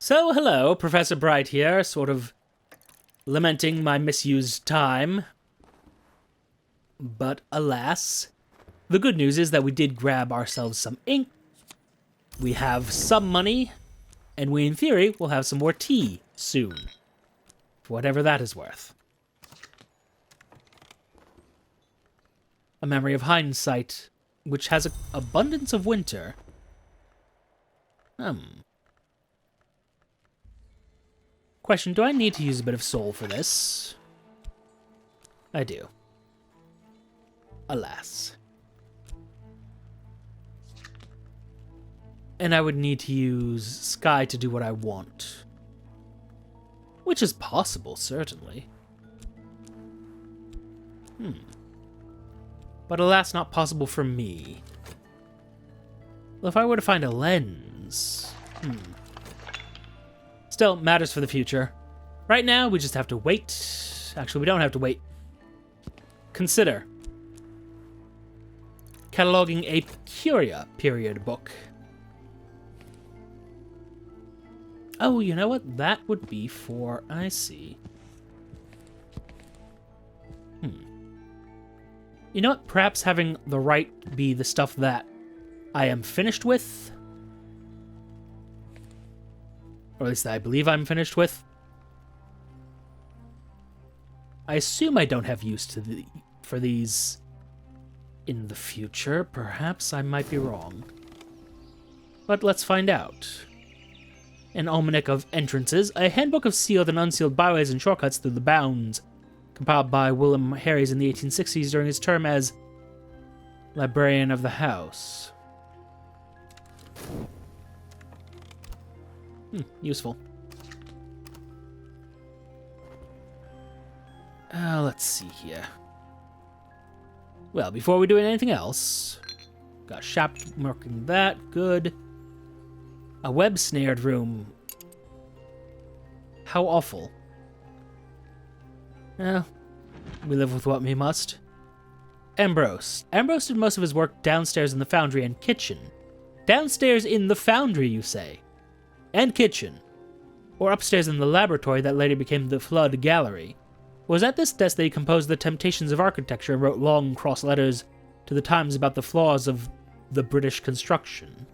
So, hello, Professor Bright here, sort of lamenting my misused time. But alas, the good news is that we did grab ourselves some ink, we have some money, and we, in theory, will have some more tea soon. For whatever that is worth. A memory of hindsight, which has an abundance of winter. Question, do I need to use a bit of soul for this? I do. Alas. And I would need to use Sky to do what I want. Which is possible, certainly. But alas, not possible for me. Well, if I were to find a lens... Still, matters for the future. Right now, we just have to wait. Actually, we don't have to wait. Consider cataloging a Curia period book. Oh, you know what? That would be for... I see. You know what? Perhaps having the rite be the stuff that I am finished with. Or at least I believe I'm finished with. I assume I don't have use for these in the future. Perhaps I might be wrong. But let's find out. An Almanac of Entrances, a handbook of sealed and unsealed byways and shortcuts through the bounds, compiled by William Harries in the 1860s during his term as Librarian of the House. Useful. Let's see here. Well, before we do anything else, got shop marking that, good. A web-snared room. How awful. We live with what we must. Ambrose. Ambrose did most of his work downstairs in the foundry and kitchen. Downstairs in the foundry, you say? And kitchen. Or upstairs in the laboratory that later became the Flood Gallery. It was at this desk that he composed the Temptations of Architecture and wrote long cross letters to the Times about the flaws of the British construction.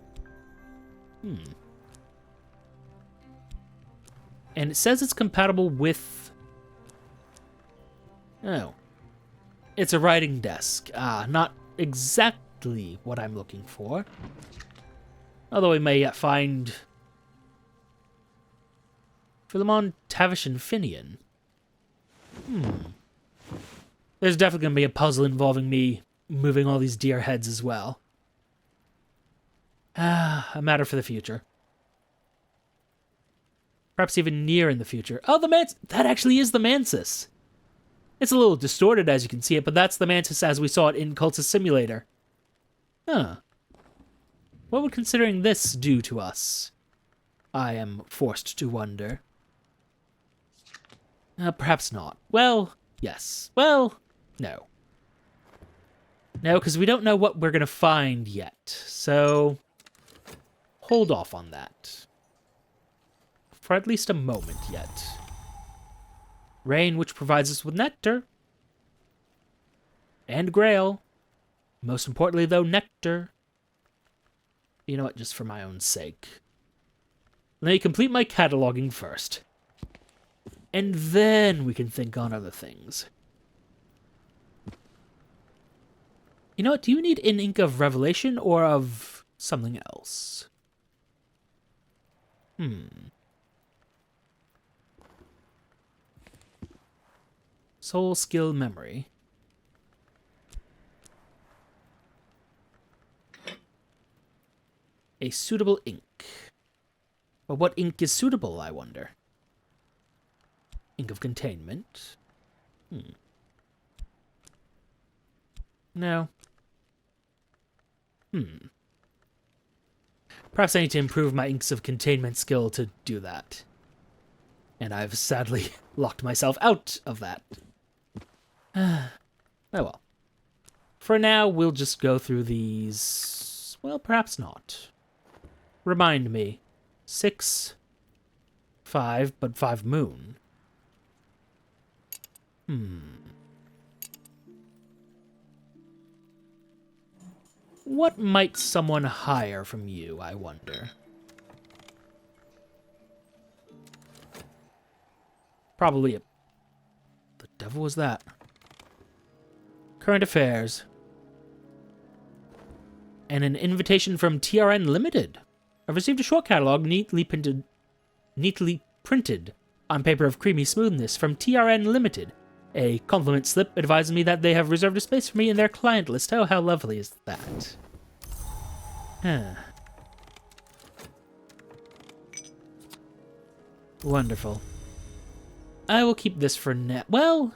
And it says it's compatible with... Oh. It's a writing desk. Not exactly what I'm looking for. Although we may yet find... Philemon, Tavish, and Finian. There's definitely going to be a puzzle involving me moving all these deer heads as well. A matter for the future. Perhaps even near in the future. Oh, the Mantis! That actually is the Mantis! It's a little distorted as you can see it, but that's the Mantis as we saw it in Cultist Simulator. What would considering this do to us? I am forced to wonder. Perhaps not. Well, yes. Well, no. No, because we don't know what we're going to find yet. So, hold off on that. For at least a moment yet. Rain, which provides us with nectar. And grail. Most importantly, though, nectar. You know what, just for my own sake. Let me complete my cataloging first. And then we can think on other things. You know what, do you need an ink of revelation or of something else? Soul, skill, memory. A suitable ink. But what ink is suitable, I wonder? Ink of containment. No. Perhaps I need to improve my inks of containment skill to do that. And I've sadly locked myself out of that. Oh well. For now, we'll just go through these... Well, perhaps not. Remind me. 6, 5, but 5 moon. What might someone hire from you, I wonder? Probably a... The devil was that? Current affairs. And an invitation from TRN Limited. I've received a short catalog neatly printed on paper of creamy smoothness from TRN Limited. A compliment slip advises me that they have reserved a space for me in their client list. Oh, how lovely is that? Wonderful. I will keep this for now. Well,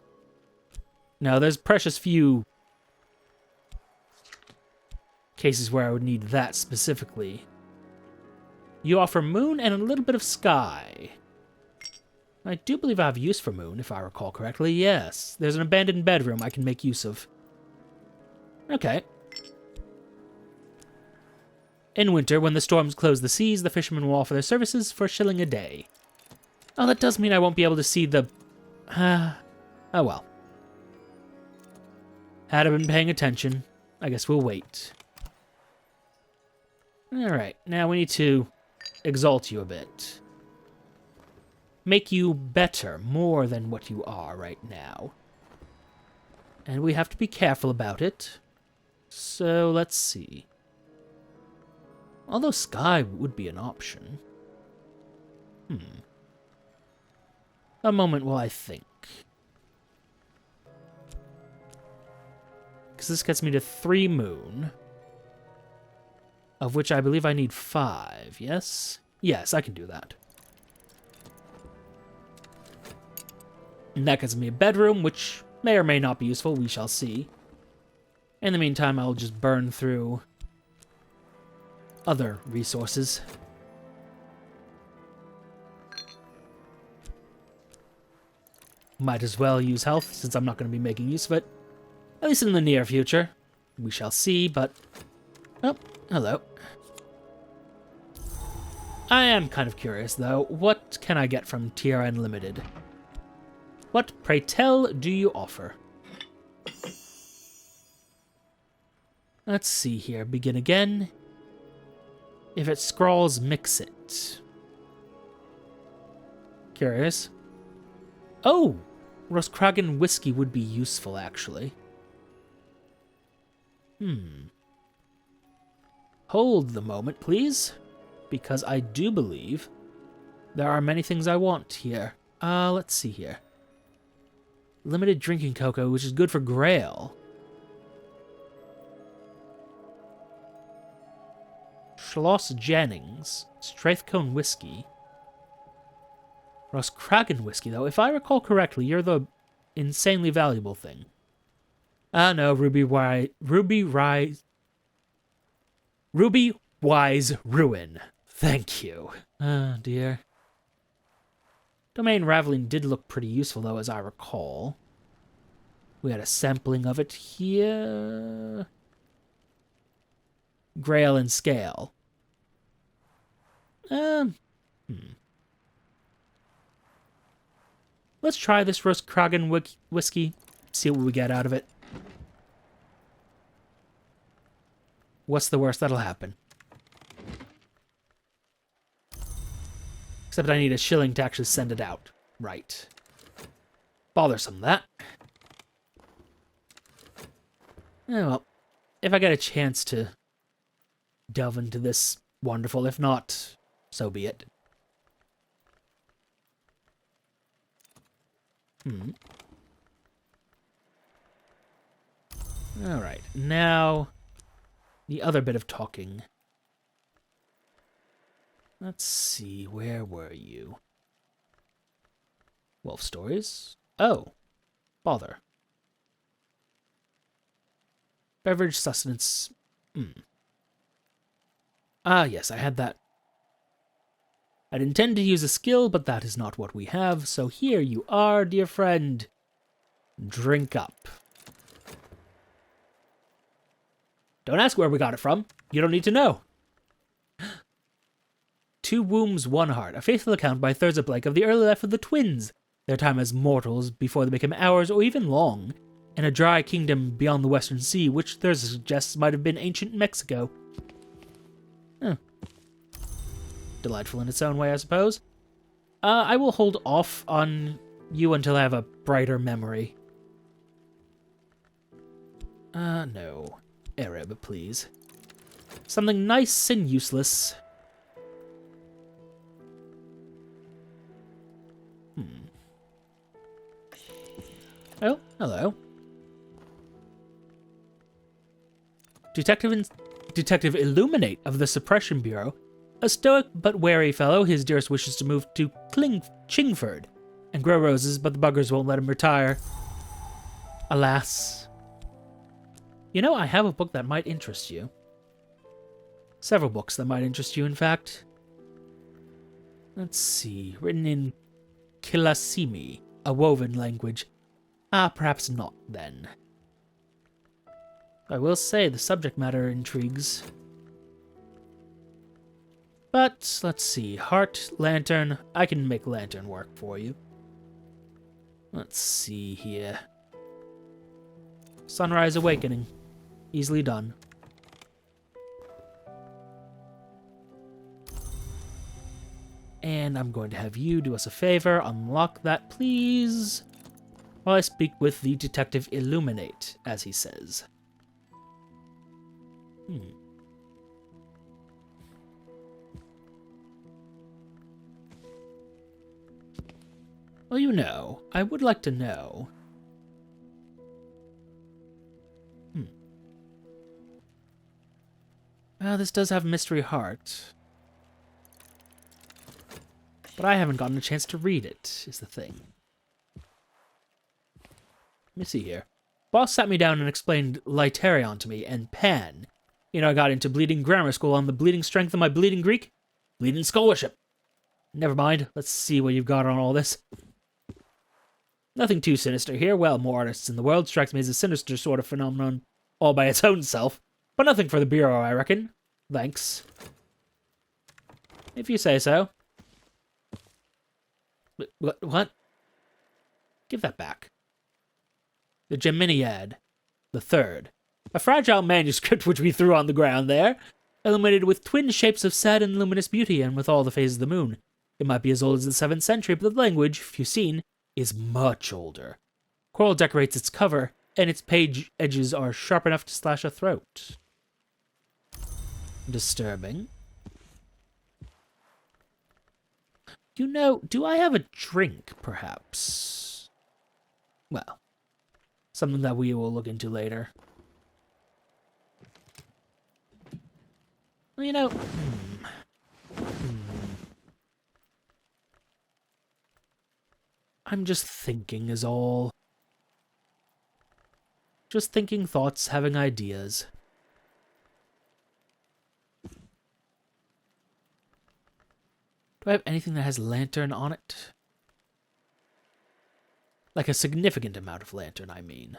no, there's precious few cases where I would need that specifically. You offer moon and a little bit of sky. I do believe I have use for moon, if I recall correctly. Yes, there's an abandoned bedroom I can make use of. Okay. In winter, when the storms close the seas, the fishermen will offer their services for $1 a day. Oh, that does mean I won't be able to see the... oh well. Had I been paying attention, I guess we'll wait. Alright, now we need to exalt you a bit. Make you better, more than what you are right now. And we have to be careful about it. So, let's see. Although sky would be an option. A moment while I think. Because this gets me to 3 moon. Of which I believe I need 5, yes? Yes, I can do that. And that gets me a bedroom, which may or may not be useful, we shall see. In the meantime, I'll just burn through other resources. Might as well use health, since I'm not going to be making use of it. At least in the near future. We shall see, but... Oh, hello. I am kind of curious, though. What can I get from TRN Limited? What, pray tell, do you offer? Let's see here. Begin again. If it scrawls, mix it. Curious. Oh! Roscragan whiskey would be useful, actually. Hold the moment, please. Because I do believe there are many things I want here. Let's see here. Limited drinking cocoa, which is good for Grail. Schloss Jennings. Strathcone whiskey. Roscragan whiskey, though. If I recall correctly, you're the insanely valuable thing. No, Ruby Wise Ruin. Thank you. Oh, dear. Domain Raveling did look pretty useful, though, as I recall. We had a sampling of it here. Grail and Scale. Let's try this Roscragan whiskey. See what we get out of it. What's the worst that'll happen? Except I need a shilling to actually send it out. Right. Bothersome, that. Oh, well. If I get a chance to delve into this, wonderful. If not, so be it. Alright, now the other bit of talking. Let's see, where were you? Wolf stories? Oh, bother. Beverage sustenance. Ah, yes, I had that. I'd intend to use a skill, but that is not what we have, so here you are, dear friend. Drink up. Don't ask where we got it from. You don't need to know. Two Wombs, One Heart, a faithful account by Thurza Blake of the early life of the twins, their time as mortals before they became hours or even long, in a dry kingdom beyond the Western Sea, which Thurza suggests might have been ancient Mexico. Huh. Delightful in its own way, I suppose. I will hold off on you until I have a brighter memory. No. Arab, please. Something nice and useless. Oh, hello. Detective Illuminate of the Suppression Bureau. A stoic but wary fellow, his dearest wishes to move to Chingford and grow roses, but the buggers won't let him retire. Alas. You know, I have a book that might interest you. Several books that might interest you, in fact. Let's see. Written in Kilasimi, a woven language. Perhaps not, then. I will say the subject matter intrigues. But, let's see. Heart, lantern. I can make lantern work for you. Let's see here. Sunrise Awakening. Easily done. And I'm going to have you do us a favor. Unlock that, please. While I speak with the Detective Illuminate, as he says. Well, you know, I would like to know. This does have Mystery Heart. But I haven't gotten a chance to read it, is the thing. Let me see here. Boss sat me down and explained Librarian to me, and Pan. You know, I got into bleeding grammar school on the bleeding strength of my bleeding Greek. Bleeding scholarship. Never mind, let's see what you've got on all this. Nothing too sinister here. Well, more artists in the world strikes me as a sinister sort of phenomenon all by its own self. But nothing for the Bureau, I reckon. Thanks. If you say so. What? Give that back. The Geminiad. The third. A fragile manuscript which we threw on the ground there, illuminated with twin shapes of sad and luminous beauty and with all the phases of the moon. It might be as old as the 7th century, but the language, if you've seen, is much older. Coral decorates its cover, and its page edges are sharp enough to slash a throat. Disturbing. You know, do I have a drink, perhaps? Well, something that we will look into later. Well, you know... I'm just thinking is all. Just thinking thoughts, having ideas. Do I have anything that has lantern on it? Like a significant amount of lantern, I mean.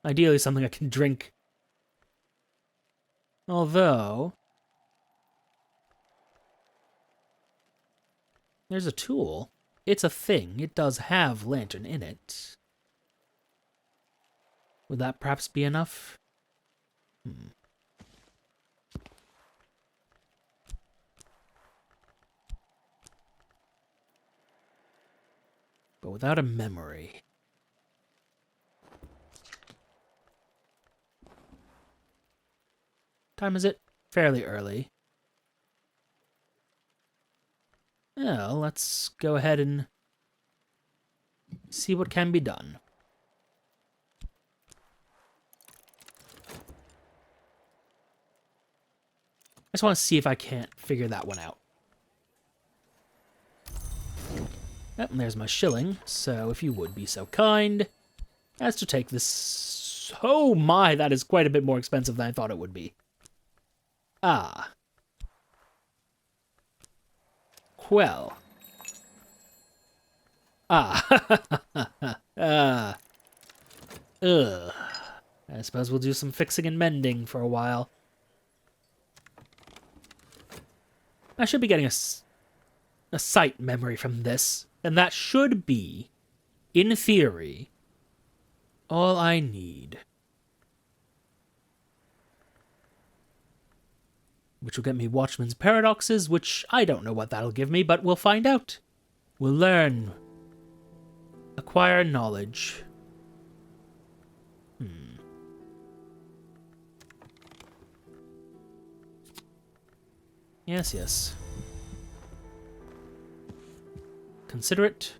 Ideally something I can drink. Although... there's a tool. It's a thing. It does have lantern in it. Would that perhaps be enough? But without a memory. Time is it? Fairly early. Well, let's go ahead and see what can be done. I just want to see if I can't figure that one out. Yep, and there's my shilling, so if you would be so kind as to take this... Oh my, that is quite a bit more expensive than I thought it would be. Ah. Well. Ah. Ugh. I suppose we'll do some fixing and mending for a while. I should be getting a sight memory from this, and that should be, in theory, all I need. Which will get me Watchman's Paradoxes, which I don't know what that'll give me, but we'll find out. We'll learn. Acquire knowledge. Yes, yes. Consider it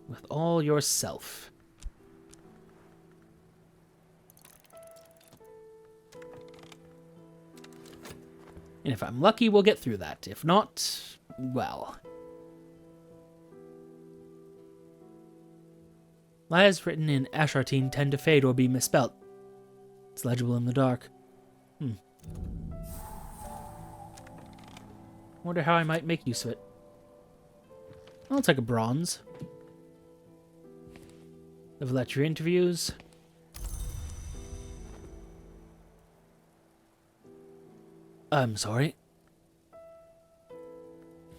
with all yourself. And if I'm lucky, we'll get through that. If not, well. Lies written in Ashartine tend to fade or be misspelt. It's legible in the dark. Wonder how I might make use of it. I'll take a bronze. Level at your interviews. I'm sorry.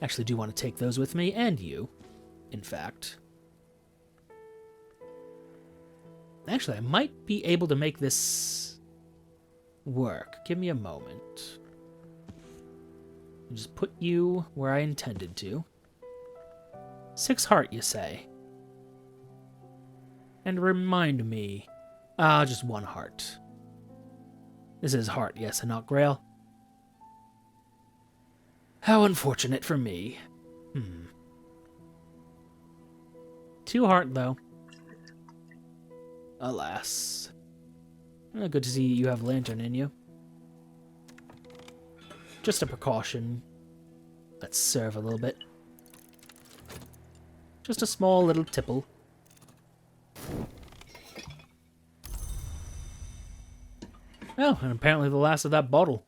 Actually, do want to take those with me, and you, in fact. Actually, I might be able to make this work. Give me a moment. Just put you where I intended to. 6 heart, you say? And remind me... just 1 heart. This is heart, yes, and not grail. How unfortunate for me. 2 heart, though. Alas. Good to see you have lantern in you. Just a precaution. Let's serve a little bit. Just a small little tipple. Oh, and apparently the last of that bottle.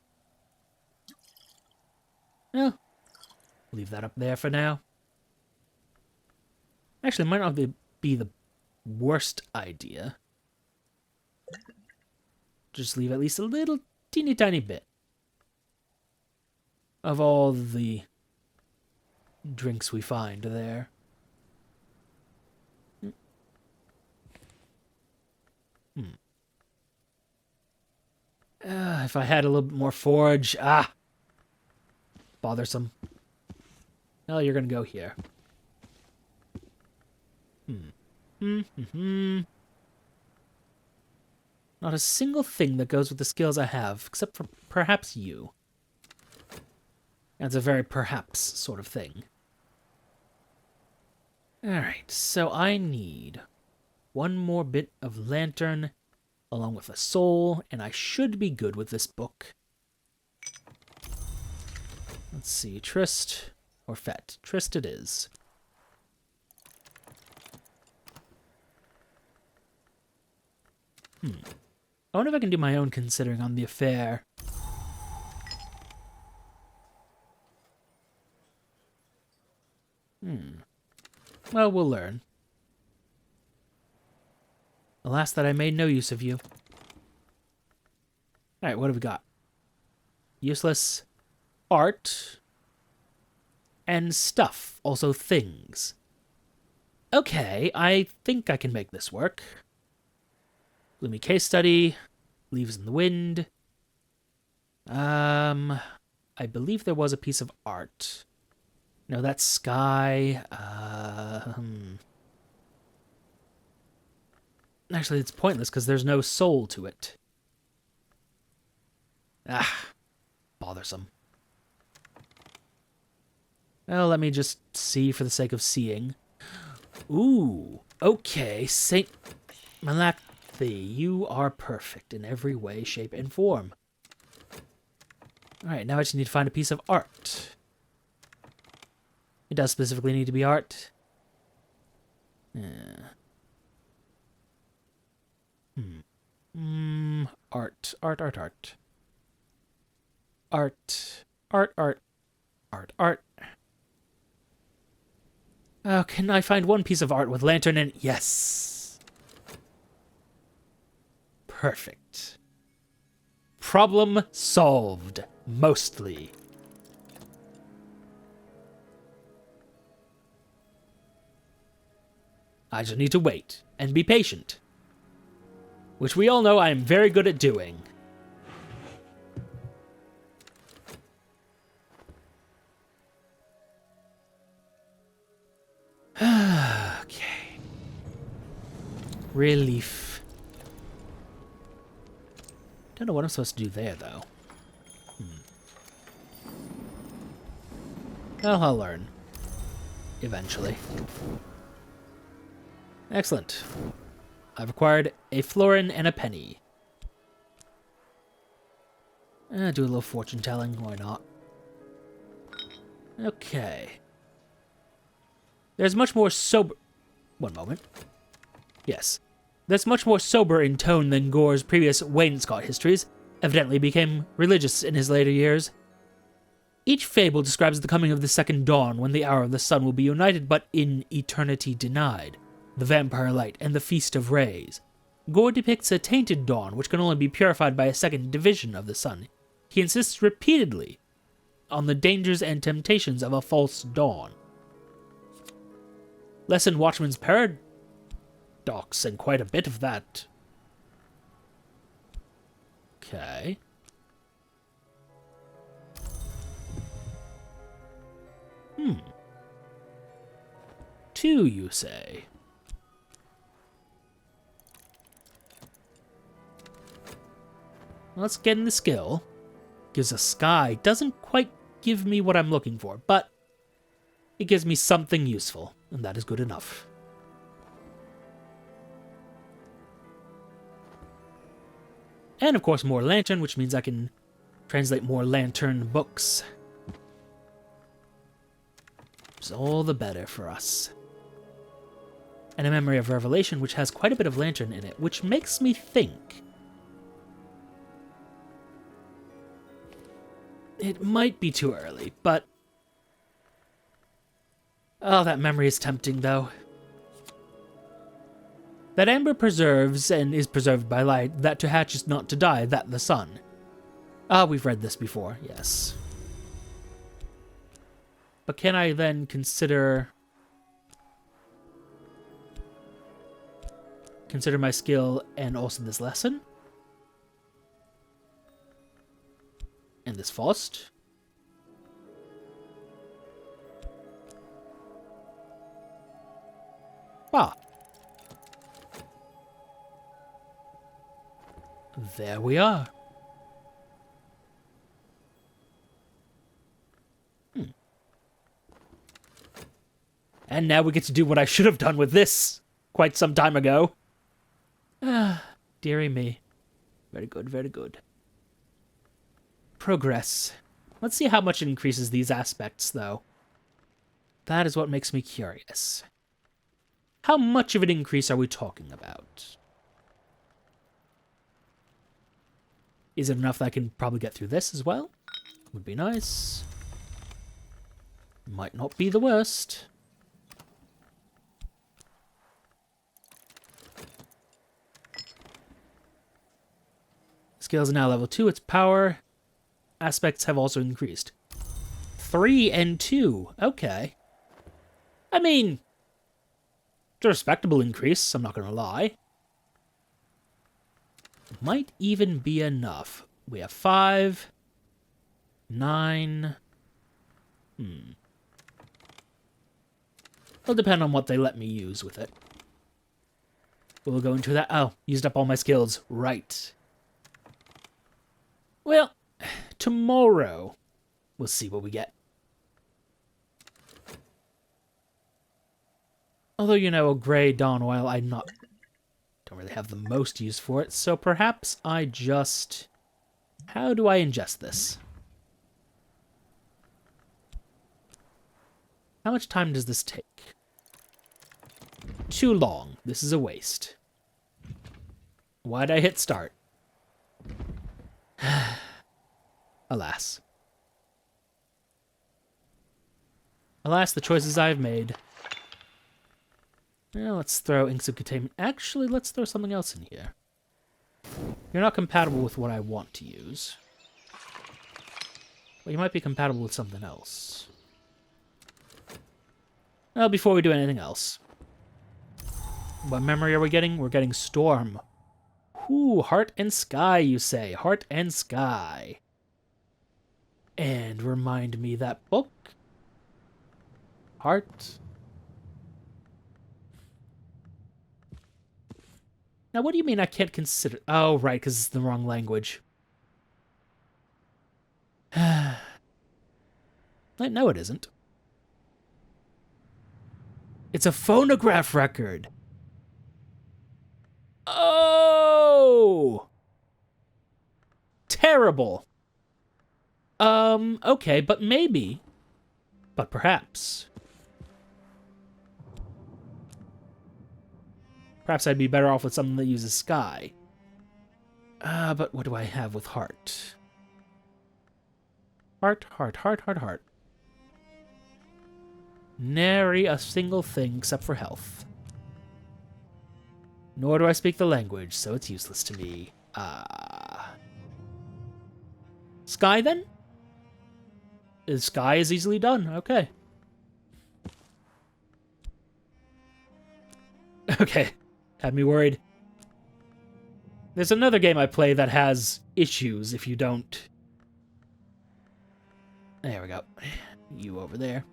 Well, leave that up there for now. Actually, it might not be the worst idea. Just leave at least a little teeny tiny bit of all the drinks we find there. If I had a little bit more forage. Bothersome. Oh, you're going to go here. Not a single thing that goes with the skills I have, except for perhaps you. That's a very perhaps sort of thing. Alright, so I need 1 more bit of lantern, along with a soul, and I should be good with this book. Let's see, Trist or Fet? Trist it is. I wonder if I can do my own considering on the affair. Well, we'll learn. Alas that I made no use of you. Alright, what have we got? Useless. Art. And stuff. Also things. Okay, I think I can make this work. Gloomy case study. Leaves in the wind. I believe there was a piece of art. No, that's sky. Actually, it's pointless because there's no soul to it. Bothersome. Well, let me just see for the sake of seeing. Ooh, okay, Saint Malacthi, you are perfect in every way, shape, and form. Alright, now I just need to find a piece of art. It does specifically need to be art. Art. Art, art, art. Art. Art, art. Art, art. Oh, can I find one piece of art with lantern in it? Yes. Perfect. Problem solved. Mostly. I just need to wait and be patient. Which we all know I am very good at doing. Okay. Relief. Don't know what I'm supposed to do there, though. Well, I'll learn. Eventually. Excellent. I've acquired a florin and a penny. Do a little fortune telling, why not? Okay. There's much more sober... One moment. Yes. There's much more sober in tone than Gore's previous wainscot histories. Evidently became religious in his later years. Each fable describes the coming of the second dawn, when the hour of the sun will be united but in eternity denied. The vampire light and the feast of rays. Gore depicts a tainted dawn, which can only be purified by a second division of the sun. He insists repeatedly on the dangers and temptations of a false dawn. Lesson Watchman's Paradox, and quite a bit of that. Okay. Two, you say? Let's get in the skill. Gives a sky. Doesn't quite give me what I'm looking for, but it gives me something useful, and that is good enough. And of course more lantern, which means I can translate more lantern books. It's all the better for us. And a memory of Revelation, which has quite a bit of lantern in it, which makes me think it might be too early, but... Oh, that memory is tempting, though. That amber preserves and is preserved by light, that to hatch is not to die, that the sun. Ah, we've read this before, yes. But can I then consider my skill and also this lesson? And this Faust? Ah. There we are. And now we get to do what I should have done with this quite some time ago. Ah, dearie me. Very good, very good. Progress. Let's see how much it increases these aspects, though. That is what makes me curious. How much of an increase are we talking about? Is it enough that I can probably get through this as well? Would be nice. Might not be the worst. Skills are now level 2. Its power aspects have also increased. 3 and 2. Okay. I mean, it's a respectable increase, I'm not going to lie. Might even be enough. We have 5. 9. It'll depend on what they let me use with it. We'll go into that. Oh, used up all my skills. Right. Well, tomorrow we'll see what we get. Although, you know, a grey dawn oil, don't really have the most use for it, so perhaps I just... How do I ingest this? How much time does this take? Too long. This is a waste. Why'd I hit start? Alas. Alas, the choices I've made. Now let's throw inks of containment. Actually, let's throw something else in here. You're not compatible with what I want to use. But you might be compatible with something else. Well, before we do anything else. What memory are we getting? We're getting Storm. Ooh, Heart and Sky, you say. Heart and Sky. And remind me that book. Heart. Now, what do you mean I can't consider... Oh, right, because it's the wrong language. No, it isn't. It's a phonograph record. Oh! Terrible. Okay, but maybe. But perhaps. Perhaps I'd be better off with something that uses Sky. But what do I have with Heart? Heart, heart, heart, heart, heart. Nary a single thing except for health. Nor do I speak the language, so it's useless to me. Sky, then? Sky is easily done. Okay. Okay. Had me worried. There's another game I play that has issues if you don't... There we go. You over there.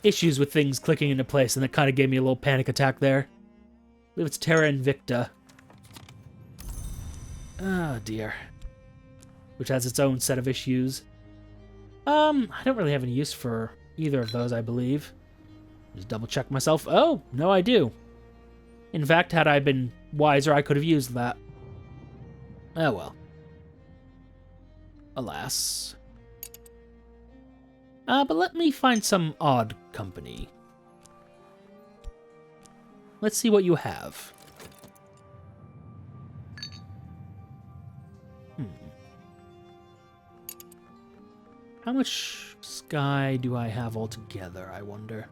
Issues with things clicking into place, and that kind of gave me a little panic attack there. I believe it's Terra Invicta. Oh, dear. Which has its own set of issues. I don't really have any use for either of those, I believe. Just double check myself. Oh, no, I do. In fact, had I been wiser, I could have used that. Oh, well. Alas. But let me find some odd company. Let's see what you have. How much Sky do I have altogether, I wonder?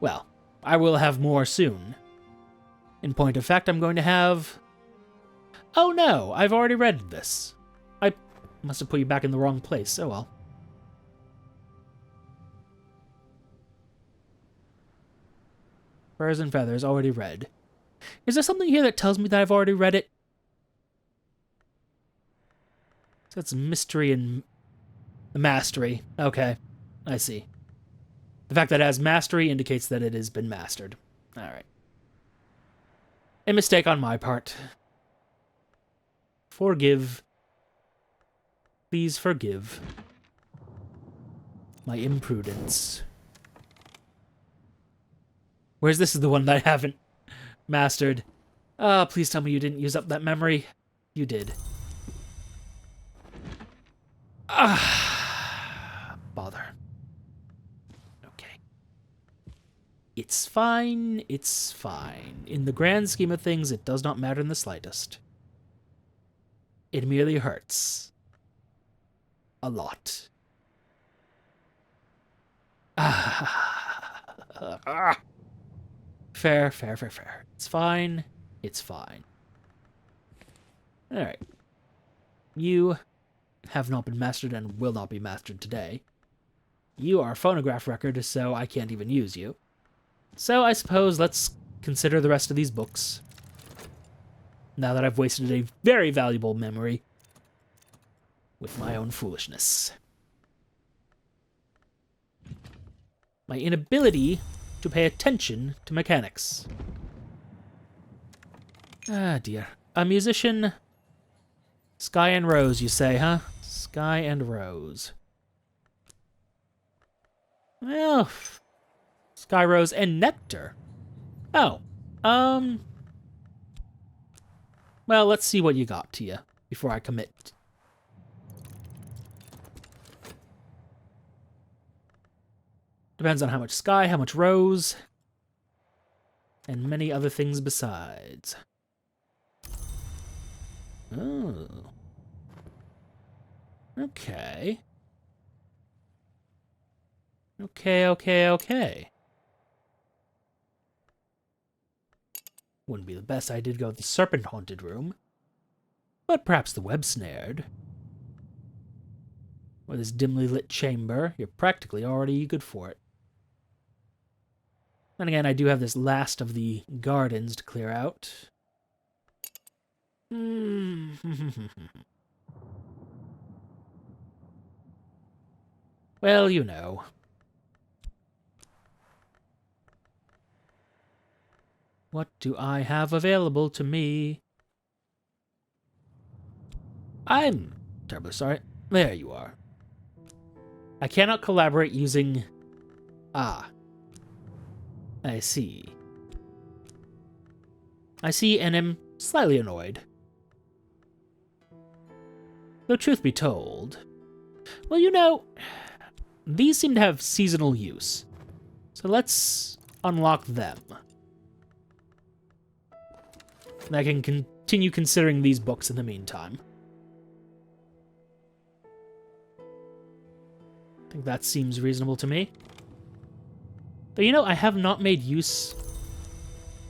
Well, I will have more soon. In point of fact, I'm going to have... Oh no, I've already read this. I must have put you back in the wrong place. Oh well. Furs and Feathers, already read. Is there something here that tells me that I've already read it? So it's Mystery and Mastery. Okay, I see. The fact that it has Mastery indicates that it has been mastered. Alright. A mistake on my part. Forgive. Please forgive my imprudence. Whereas this is the one that I haven't mastered. Please tell me you didn't use up that memory. You did. Bother. Okay. It's fine. It's fine. In the grand scheme of things, it does not matter in the slightest. It merely hurts. A lot. Fair, fair, fair, fair. It's fine. It's fine. Alright. You have not been mastered and will not be mastered today. You are a phonograph record, so I can't even use you. So I suppose let's consider the rest of these books. Now that I've wasted a very valuable memory with my own foolishness. My inability to pay attention to mechanics. Ah, dear. A musician. Sky and Rose, you say, huh? Sky and Rose. Well, Sky, Rose, and Nectar. Oh, well, let's see what you got to you before I commit. Depends on how much Sky, how much Rose, and many other things besides. Oh. Okay. Okay. Wouldn't be the best idea to go with the serpent-haunted room. But perhaps the web-snared. Or this dimly lit chamber. You're practically already good for it. Then again, I do have this last of the gardens to clear out. Well, you know. What do I have available to me? I'm terribly sorry. There you are. I cannot collaborate using... Ah. I see. I see and am slightly annoyed. Though truth be told... Well, you know, these seem to have seasonal use. So let's unlock them. And I can continue considering these books in the meantime. I think that seems reasonable to me. But you know, I have not made use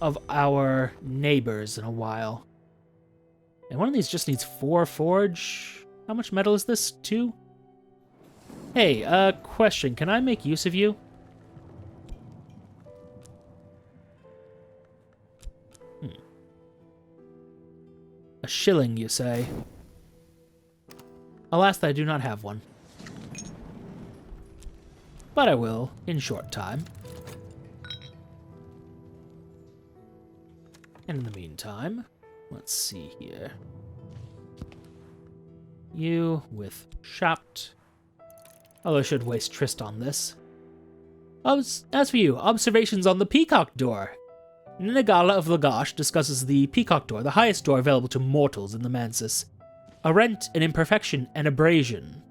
of our neighbors in a while. And one of these just needs 4 forge. How much metal is this? 2? Hey, question. Can I make use of you? A shilling, you say? Alas, I do not have one. But I will, in short time. And in the meantime, let's see here. You with shopped. Although I should waste Trist on this. As for you, observations on the Peacock Door. Ninagala of Lagash discusses the Peacock Door, the highest door available to mortals in the Mansis. A rent, an imperfection, an abrasion.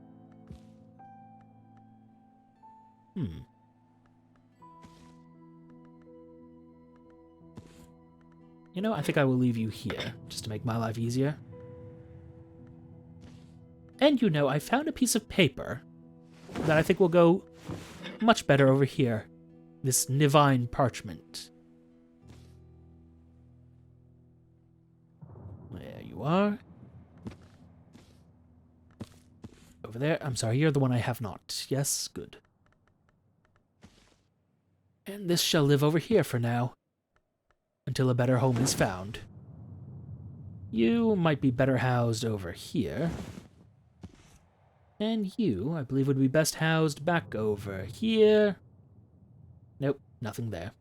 You know, I think I will leave you here, just to make my life easier. And you know, I found a piece of paper that I think will go much better over here. This Nivine parchment. There you are. Over there. I'm sorry, you're the one I have not. Yes, good. And this shall live over here for now. Until a better home is found. You might be better housed over here. And you, I believe, would be best housed back over here. Nope, nothing there.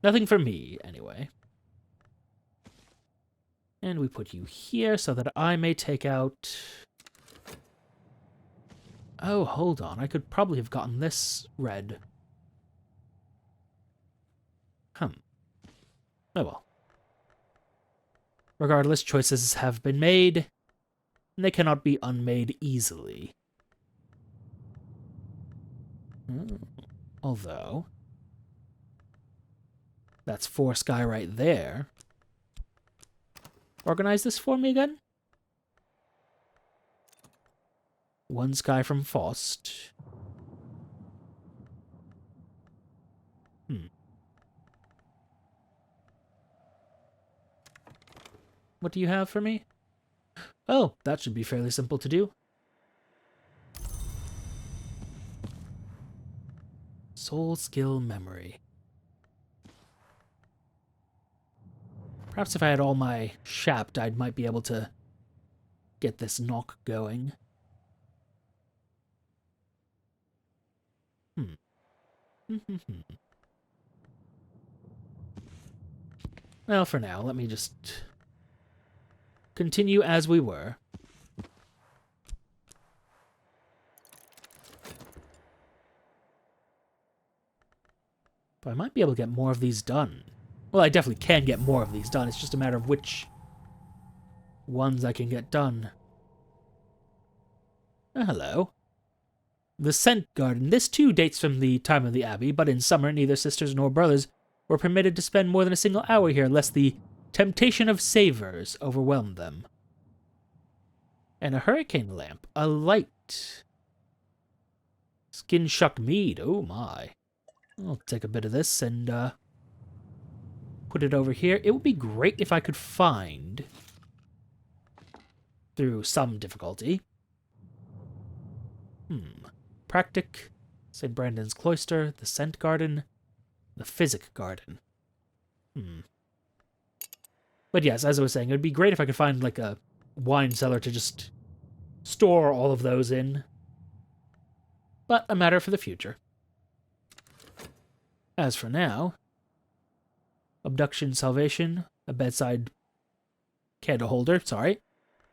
Nothing for me, anyway. And we put you here so that I may take out... Oh, hold on. I could probably have gotten this red. Oh well. Regardless, choices have been made, and they cannot be unmade easily. Although, that's 4 sky right there. Organize this for me again. 1 sky from Faust. What do you have for me? Oh, that should be fairly simple to do. Soul skill memory. Perhaps if I had all my shapt, I might be able to get this knock going. Well, for now, let me just continue as we were. But I might be able to get more of these done. Well, I definitely can get more of these done. It's just a matter of which ones I can get done. Oh, hello. The Scent Garden. This too dates from the time of the Abbey, but in summer neither sisters nor brothers were permitted to spend more than a single hour here, lest the temptation of savors overwhelmed them. And a hurricane lamp. A light. Skin shuck mead. Oh my. I'll take a bit of this and put put it over here. It would be great if I could find, through some difficulty, Practic, St. Brandon's Cloister, the Scent Garden, the Physic Garden. But yes, as I was saying, it would be great if I could find, like, a wine cellar to just store all of those in. But a matter for the future. As for now, abduction, salvation, a bedside candle holder, sorry,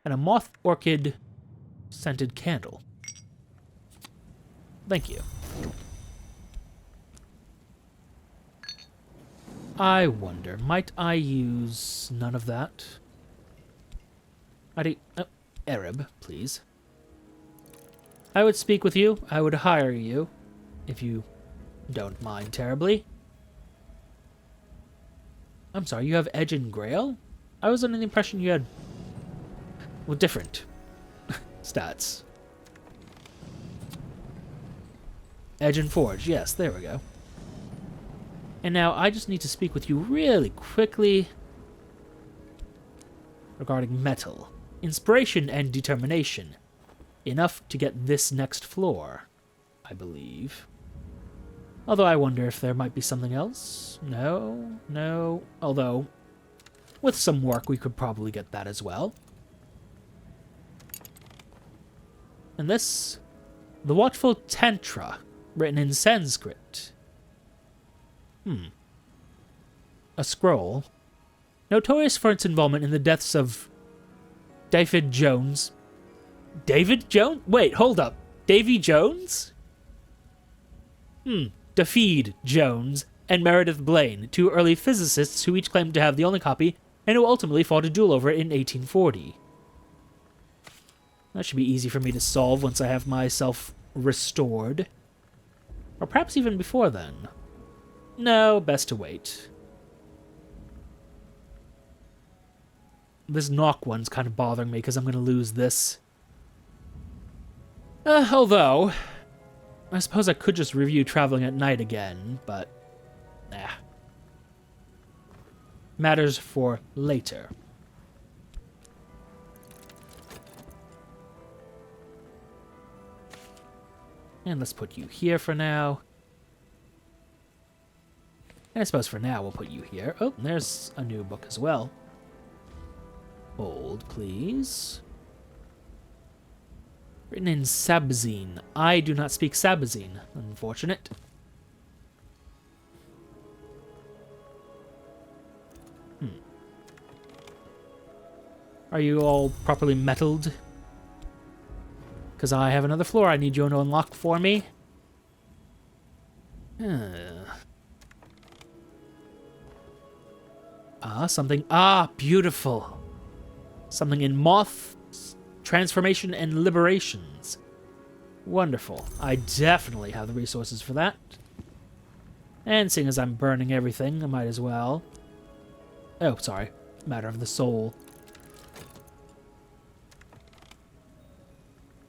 and a moth orchid scented candle. Thank you. I wonder, might I use none of that? Arab, please. I would speak with you. I would hire you, if you don't mind terribly. I'm sorry, you have Edge and Grail? I was under the impression you had, well, different stats. Edge and Forge, yes, there we go. And now I just need to speak with you really quickly regarding metal. Inspiration and determination. Enough to get this next floor, I believe. Although I wonder if there might be something else. No. Although, with some work, we could probably get that as well. And this, the Watchful Tantra, written in Sanskrit. A scroll, notorious for its involvement in the deaths of David Jones. David Jones? Wait, hold up. Davy Jones? Dafydd Jones and Meredith Blaine, two early physicists who each claimed to have the only copy and who ultimately fought a duel over it in 1840. That should be easy for me to solve once I have myself restored. Or perhaps even before then. No, best to wait. This knock one's kind of bothering me because I'm going to lose this. Although, I suppose I could just review Traveling at Night again, but matters for later. And let's put you here for now. And I suppose for now we'll put you here. Oh, there's a new book as well. Hold, please. Written in Sabzine. I do not speak Sabzine. Unfortunate. Are you all properly metalled? Because I have another floor I need you to unlock for me. Something. Beautiful. Something in moth, transformation, and liberations. Wonderful. I definitely have the resources for that. And seeing as I'm burning everything, I might as well. Oh, sorry. Matter of the soul.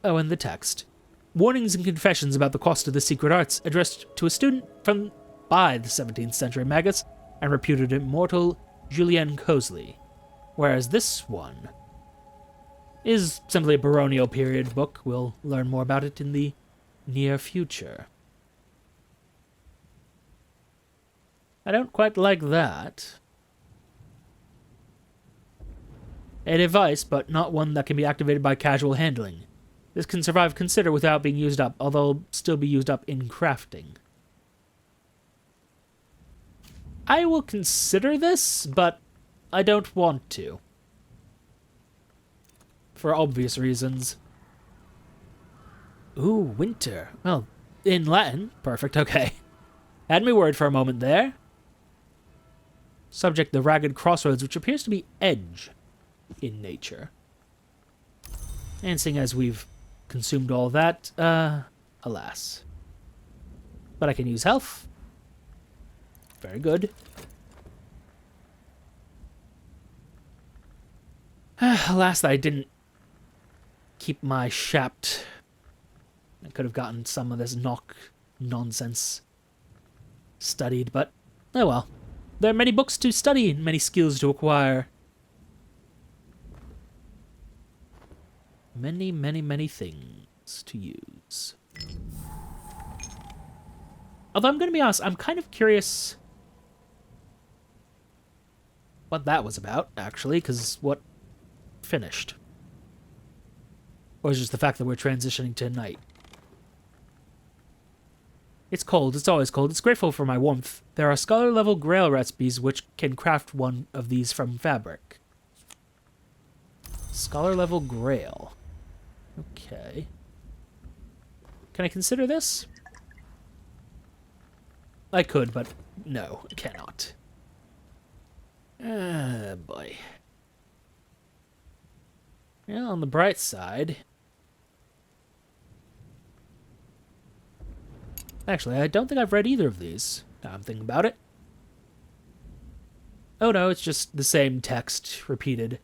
Oh, and the text. Warnings and confessions about the cost of the secret arts, addressed to a student by the 17th century magus and reputed immortal Julian Cosley. Whereas this one is simply a baronial period book. We'll learn more about it in the near future. I don't quite like that. A device, but not one that can be activated by casual handling. This can survive Consider without being used up, although still be used up in crafting. I will consider this, but I don't want to. For obvious reasons. Ooh, winter. Well, in Latin. Perfect, okay. Had me worried for a moment there. Subject, the ragged crossroads, which appears to be edge in nature. And seeing as we've consumed all that, alas. But I can use health. Very good. Alas, that I didn't keep my shapt. I could have gotten some of this knock nonsense studied, but oh well. There are many books to study and many skills to acquire. Many, many, many things to use. Although I'm going to be honest, I'm kind of curious what that was about, actually, because what finished? Or is it just the fact that we're transitioning to night? It's cold. It's always cold. It's grateful for my warmth. There are scholar-level grail recipes which can craft one of these from fabric. Scholar-level grail. Okay. Can I consider this? I could, but no, I cannot. Boy. Yeah, on the bright side... Actually, I don't think I've read either of these. Now I'm thinking about it. Oh no, it's just the same text repeated.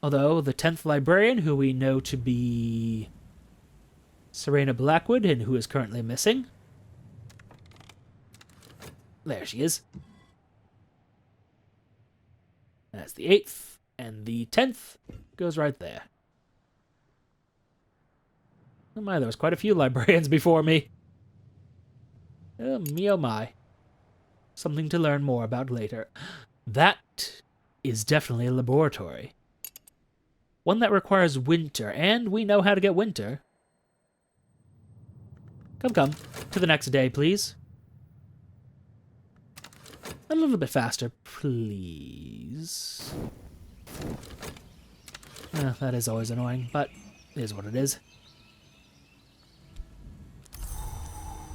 Although, the 10th librarian, who we know to be Serena Blackwood, and who is currently missing. There she is. That's the 8th, and the 10th goes right there. Oh my, there was quite a few librarians before me. Oh me, oh my. Something to learn more about later. That is definitely a laboratory. One that requires winter, and we know how to get winter. Come. To the next day, please. A little bit faster, please. That is always annoying, but it is what it is.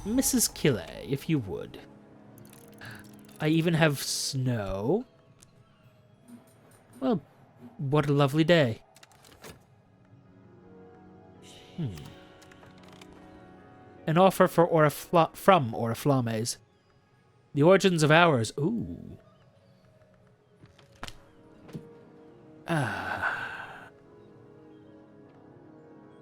Mrs. Killay, if you would. I even have snow. Well, what a lovely day. An offer for from Oriflamme's. The origins of ours. Ooh.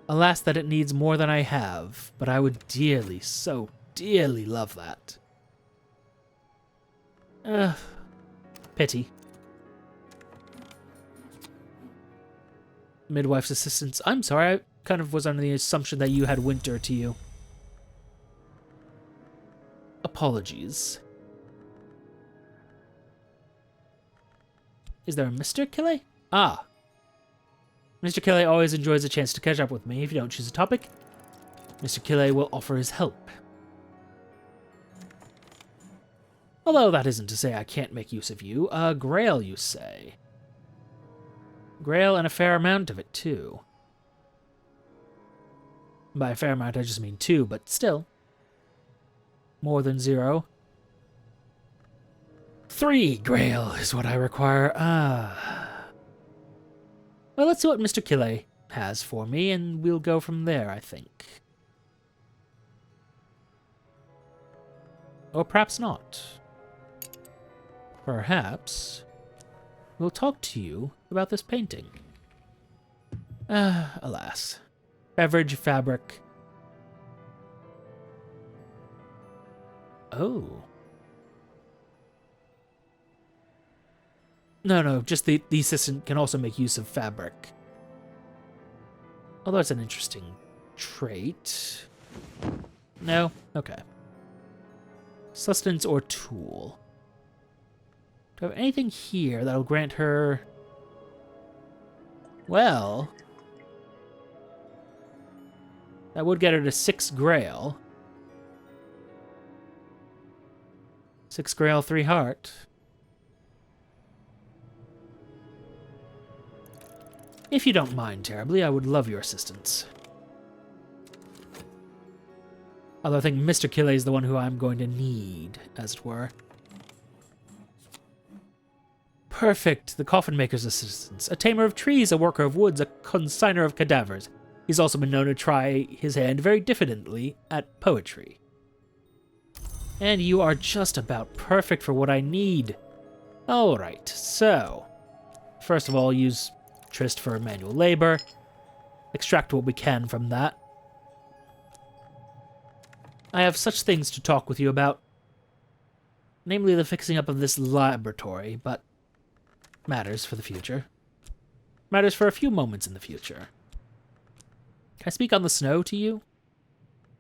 Alas that it needs more than I have, but I would dearly, so dearly love that. Pity. Midwife's assistants. I'm sorry, I kind of was under the assumption that you had winter to you. Apologies. Is there a Mr. Killay? Ah. Mr. Killay always enjoys a chance to catch up with me. If you don't choose a topic, Mr. Killay will offer his help. Although that isn't to say I can't make use of you. Grail, you say? Grail and a fair amount of it, too. By a fair amount, I just mean 2, but still. More than 0. 3 Grail is what I require. Well, let's see what Mr. Killay has for me, and we'll go from there, I think. Or perhaps not. Perhaps we'll talk to you about this painting. Alas. Beverage, fabric. Oh. No, just the assistant can also make use of fabric. Although it's an interesting trait. No? Okay. Sustenance or tool. Do I have anything here that'll grant her... Well... That would get her to 6 Grail. 6 Grail, 3 Heart. If you don't mind terribly, I would love your assistance. Although I think Mr. Killay is the one who I'm going to need, as it were. Perfect. The coffin maker's assistance. A tamer of trees, a worker of woods, a consigner of cadavers. He's also been known to try his hand very diffidently at poetry. And you are just about perfect for what I need. Alright, so... First of all, use Trist for manual labor. Extract what we can from that. I have such things to talk with you about. Namely the fixing up of this laboratory, but matters for the future. Matters for a few moments in the future. Can I speak on the snow to you?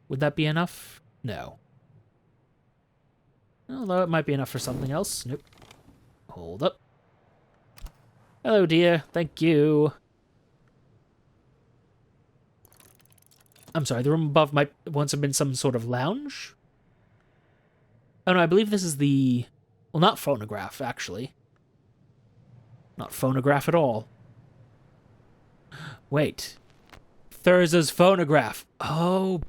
Would that be enough? No. Although it might be enough for something else. Nope. Hold up. Hello, dear. Thank you. I'm sorry, the room above might once have been some sort of lounge? Oh no, I believe this is the... Well, not phonograph, actually. Not phonograph at all. Wait. Thurza's phonograph. Oh,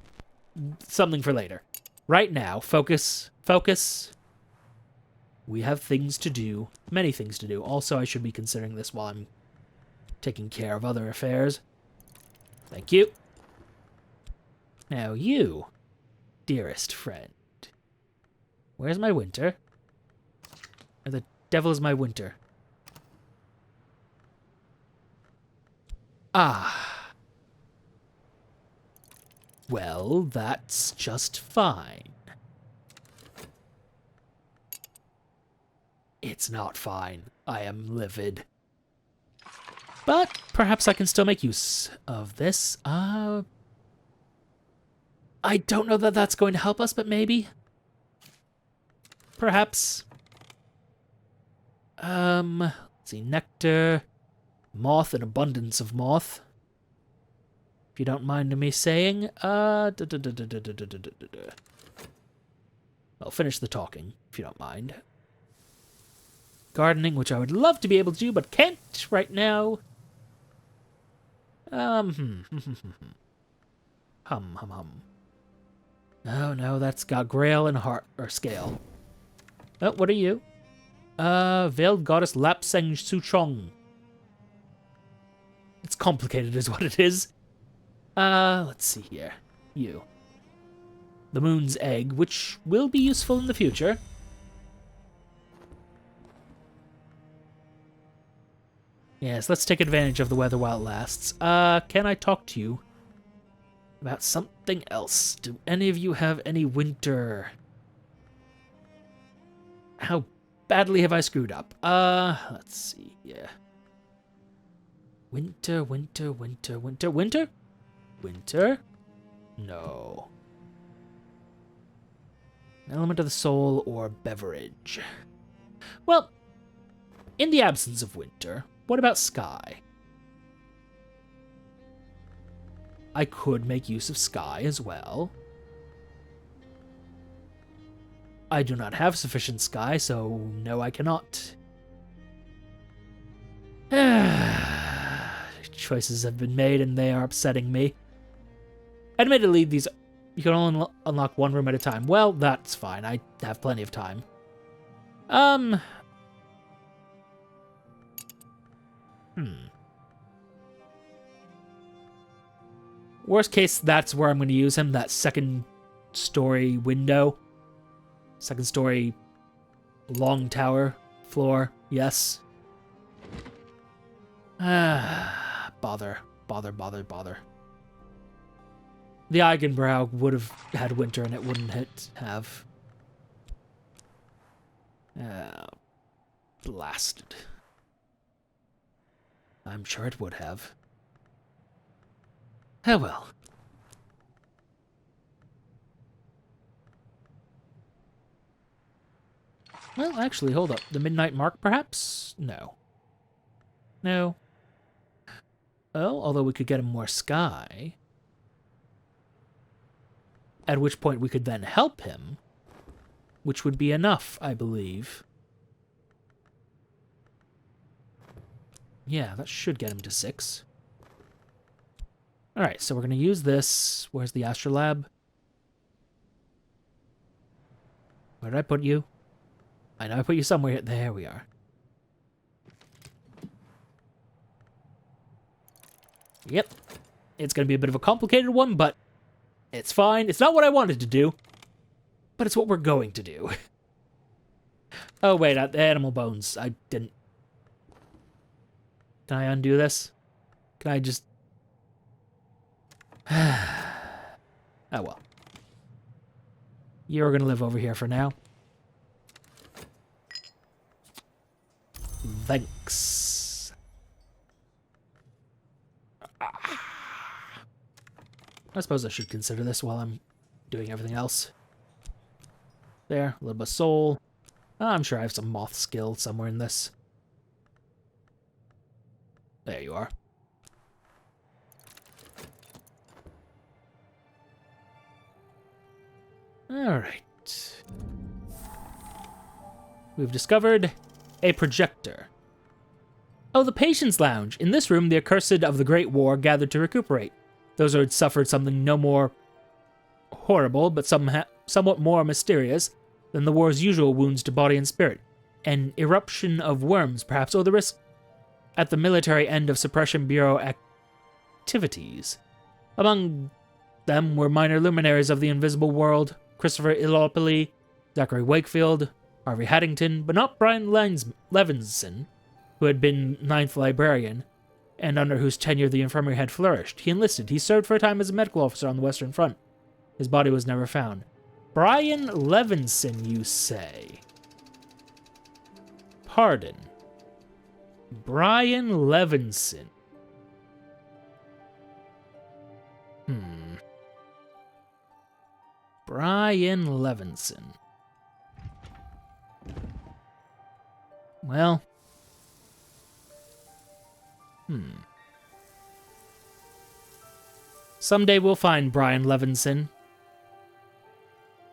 something for later. Right now, focus. Focus. We have things to do. Many things to do. Also, I should be considering this while I'm taking care of other affairs. Thank you. Now you, dearest friend. Where's my winter? Where the devil is my winter? Ah. Well, that's just fine. It's not fine. I am livid. But perhaps I can still make use of this. I don't know that that's going to help us, but maybe. Perhaps. Let's see. Nectar. Moth, an abundance of moth. If you don't mind me saying. I'll finish the talking, if you don't mind. Gardening, which I would love to be able to do, but can't right now. Hum. Oh no, that's got Grail and Heart, or Scale. Oh, what are you? Veiled Goddess Lapseng Suchong. It's complicated is what it is. Let's see here. You. The Moon's Egg, which will be useful in the future. Yes, let's take advantage of the weather while it lasts. Can I talk to you about something else? Do any of you have any winter? How badly have I screwed up? Let's see, yeah. Winter? No. Element of the soul or beverage. Well, in the absence of winter, what about sky? I could make use of sky as well. I do not have sufficient sky, so no, I cannot. Choices have been made and they are upsetting me. Admittedly, these you can only unlock one room at a time. Well, that's fine. I have plenty of time. Worst case, that's where I'm going to use him. That second story window. Second story long tower floor. Yes. Bother. The Eigenbrow would have had winter and it wouldn't have. Blasted. I'm sure it would have. Oh well. Well, actually, hold up. The midnight mark, perhaps? No. No. Well, although we could get him more sky. At which point we could then help him. Which would be enough, I believe. Yeah, that should get him to 6. Alright, so we're going to use this. Where's the astrolab? Where did I put you? I know I put you somewhere. There we are. Yep. It's going to be a bit of a complicated one, but it's fine. It's not what I wanted to do, but it's what we're going to do. Oh, wait, the animal bones. I didn't... Can I undo this? Can I just... Oh, well. You're going to live over here for now. Thanks. I suppose I should consider this while I'm doing everything else. There, a little bit of soul. I'm sure I have some moth skill somewhere in this. There you are. Alright. We've discovered a projector. Oh, the Patience Lounge. In this room, the accursed of the Great War gathered to recuperate. Those who had suffered something no more horrible, but somewhat more mysterious than the war's usual wounds to body and spirit. An eruption of worms, perhaps, or the risk at the military end of Suppression Bureau activities. Among them were minor luminaries of the invisible world, Christopher Illopoli, Zachary Wakefield, Harvey Haddington, but not Brian Levinson, who had been 9th Librarian, and under whose tenure the infirmary had flourished. He enlisted. He served for a time as a medical officer on the Western Front. His body was never found. Brian Levinson, you say? Pardon. Brian Levinson. Brian Levinson. Well. Someday we'll find Brian Levinson.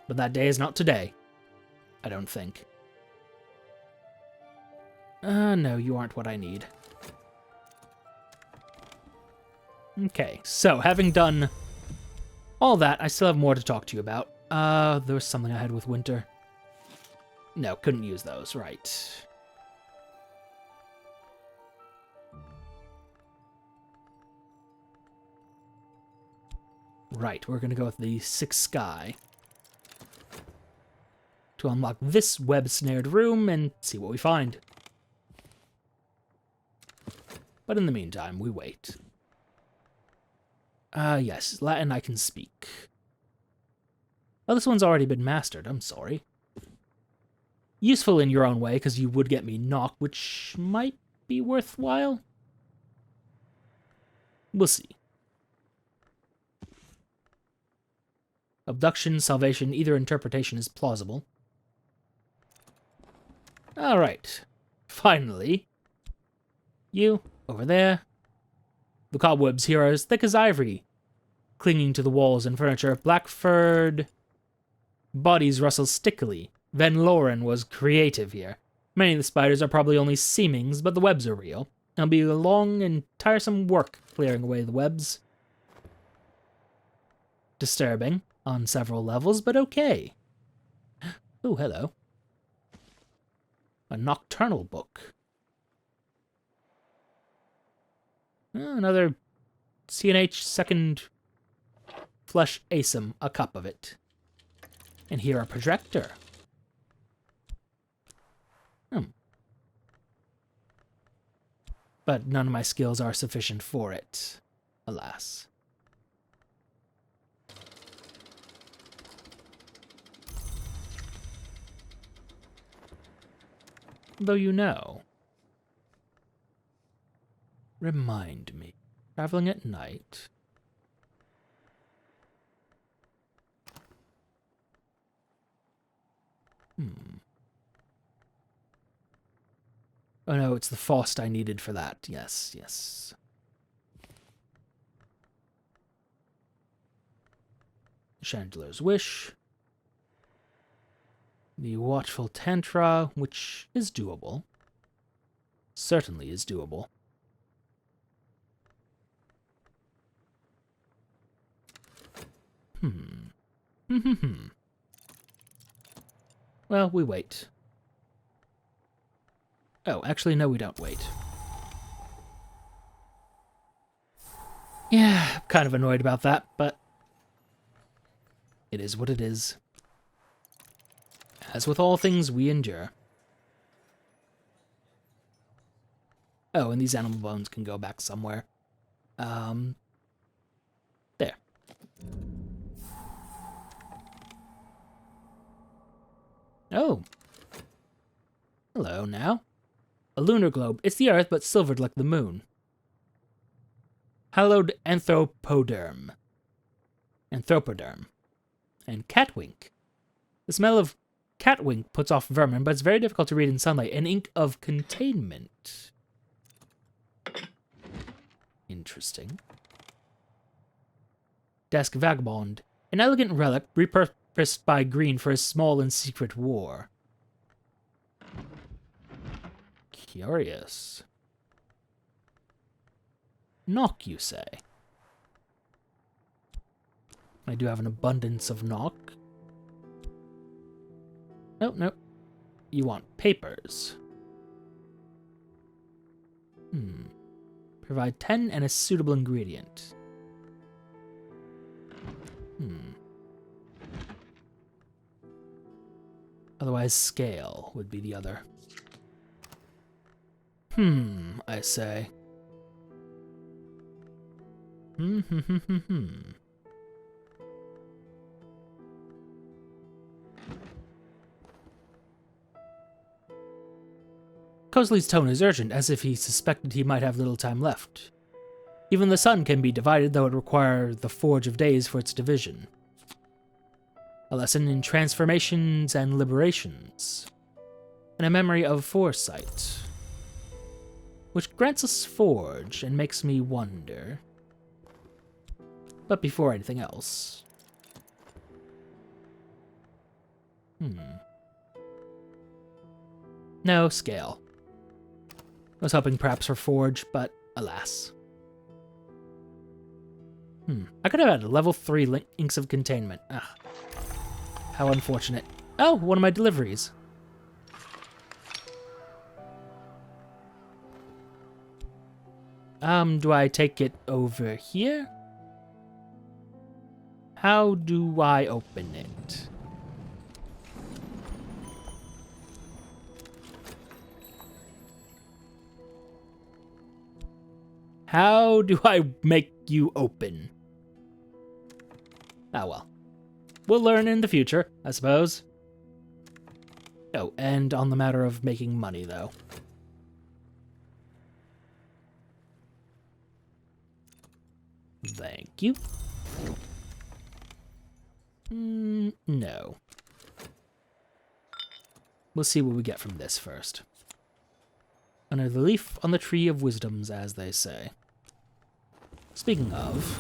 But that day is not today. I don't think. No, you aren't what I need. Okay, so having done all that, I still have more to talk to you about. There was something I had with Winter. No, couldn't use those, right. Right, we're gonna go with the 6 Sky to unlock this web-snared room and see what we find. But in the meantime, we wait. Yes, Latin I can speak. Oh, this one's already been mastered, I'm sorry. Useful in your own way, because you would get me knock, which might be worthwhile. We'll see. Abduction, salvation, either interpretation is plausible. Alright. Finally. You, over there. The cobwebs here are as thick as ivory, clinging to the walls and furniture. Black-furred bodies rustle stickily. Van Loren was creative here. Many of the spiders are probably only seemings, but the webs are real. It'll be a long and tiresome work clearing away the webs. Disturbing on several levels, but okay. Oh, hello. A nocturnal book. Another CNH second flesh asum, a cup of it. And here a projector. But none of my skills are sufficient for it, alas. Though you know. Remind me. Traveling at night. Oh no, it's the Faust I needed for that. Yes, yes. Chandler's Wish. The Watchful Tantra, which is doable. Certainly is doable. Well, we wait. Oh, actually, no, we don't wait. Yeah, I'm kind of annoyed about that, but it is what it is. As with all things, we endure. Oh, and these animal bones can go back somewhere. There. Oh. Hello, now. A lunar globe. It's the Earth, but silvered like the moon. Hallowed anthropoderm. Anthropoderm. And catwink. The smell of catwink puts off vermin, but it's very difficult to read in sunlight. An ink of containment. Interesting. Desk vagabond. An elegant relic repurposed by Green for a small and secret war. Curious. Knock, you say? I do have an abundance of knock. Nope, nope. You want papers. Provide 10 and a suitable ingredient. Otherwise, scale would be the other. I say. Cosley's tone is urgent, as if he suspected he might have little time left. Even the sun can be divided, though it requires the forge of days for its division. A lesson in transformations and liberations, and a memory of foresight, which grants us forge and makes me wonder. But before anything else... No, scale. I was hoping perhaps for forge, but alas. I could have had a level 3 inks of containment. Ugh. How unfortunate. Oh, one of my deliveries. Do I take it over here? How do I open it? How do I make you open? Ah, well. We'll learn in the future, I suppose. Oh, and on the matter of making money, though. Thank you. No. We'll see what we get from this first. Under the leaf on the tree of wisdoms, as they say. Speaking of...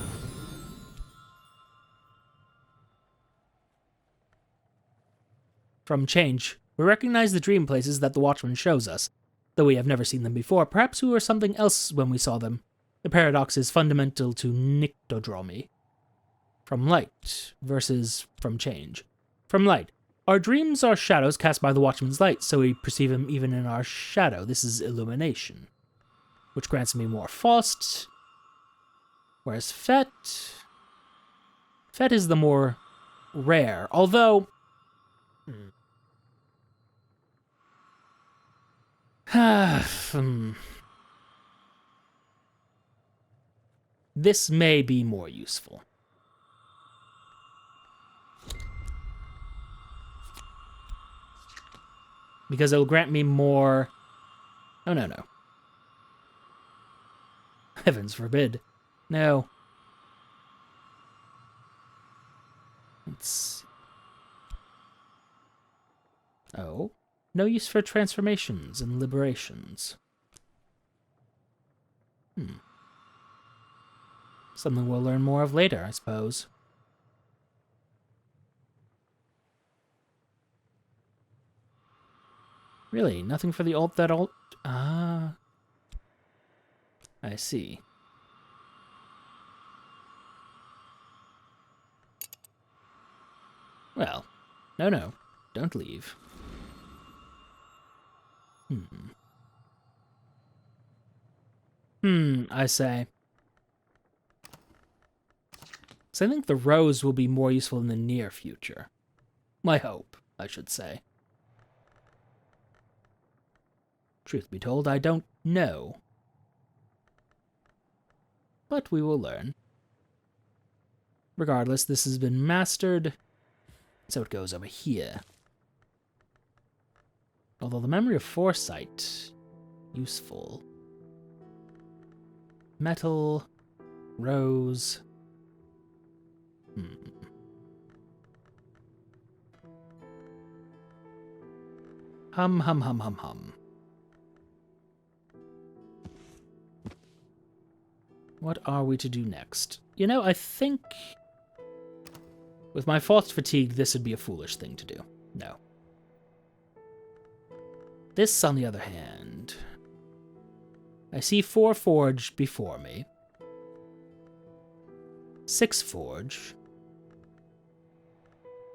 From change, we recognize the dream places that the Watchman shows us, though we have never seen them before. Perhaps we were something else when we saw them. The paradox is fundamental to nyctodromy. From light versus from change. From light. Our dreams are shadows cast by the Watchman's light, so we perceive him even in our shadow. This is illumination, which grants me more Faust. Whereas Fet is the more rare, although... This may be more useful. Because it'll grant me more... Oh, no. Heavens forbid. No. Let's... Oh. No use for transformations and liberations. Something we'll learn more of later, I suppose. Really? Nothing for the alt that alt? Ah. I see. Well, no. Don't leave. I say. So I think the rose will be more useful in the near future. My hope, I should say. Truth be told, I don't know. But we will learn. Regardless, this has been mastered, so it goes over here. Although the memory of foresight Useful. Metal. Rose. Hum. What are we to do next? You know, I think... with my thoughts fatigued, this would be a foolish thing to do. No. This, on the other hand... I see 4 forge before me. 6 forge.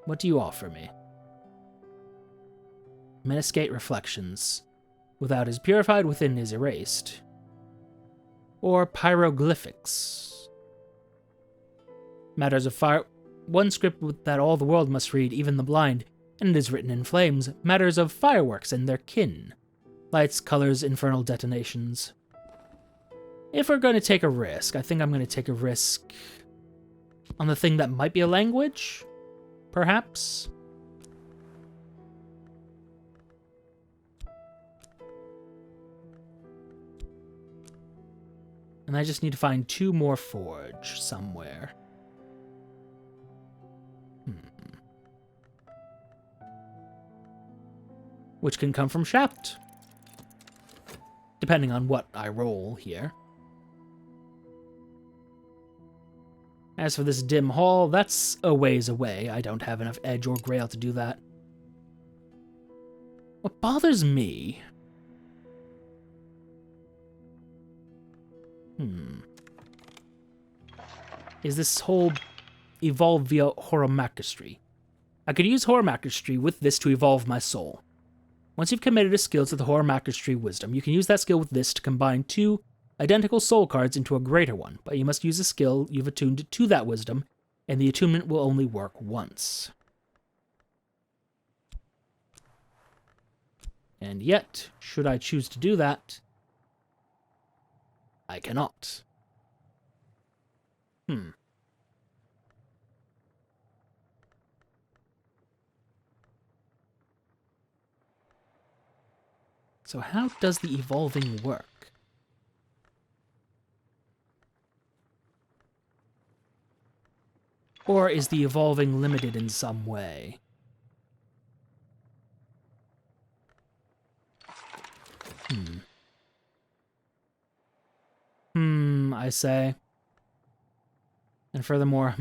What do you offer me? Miniscate reflections. Without is purified, within is erased. Or pyroglyphics. Matters of fire. One script that all the world must read, even the blind, and it is written in flames. Matters of fireworks and their kin. Lights, colors, infernal detonations. If we're going to take a risk, I think I'm going to take a risk on the thing that might be a language, perhaps. And I just need to find 2 more forge somewhere. Which can come from Shaft, depending on what I roll here. As for this dim hall, that's a ways away. I don't have enough edge or grail to do that. What bothers me... is this whole evolve via horrifically. I could use horrifically with this to evolve my soul. Once you've committed a skill to the horrifically wisdom, you can use that skill with this to combine 2 identical soul cards into a greater one, but you must use a skill you've attuned to that wisdom, and the attunement will only work once. And yet, should I choose to do that, I cannot. So how does the evolving work? Or is the evolving limited in some way? I say. And furthermore,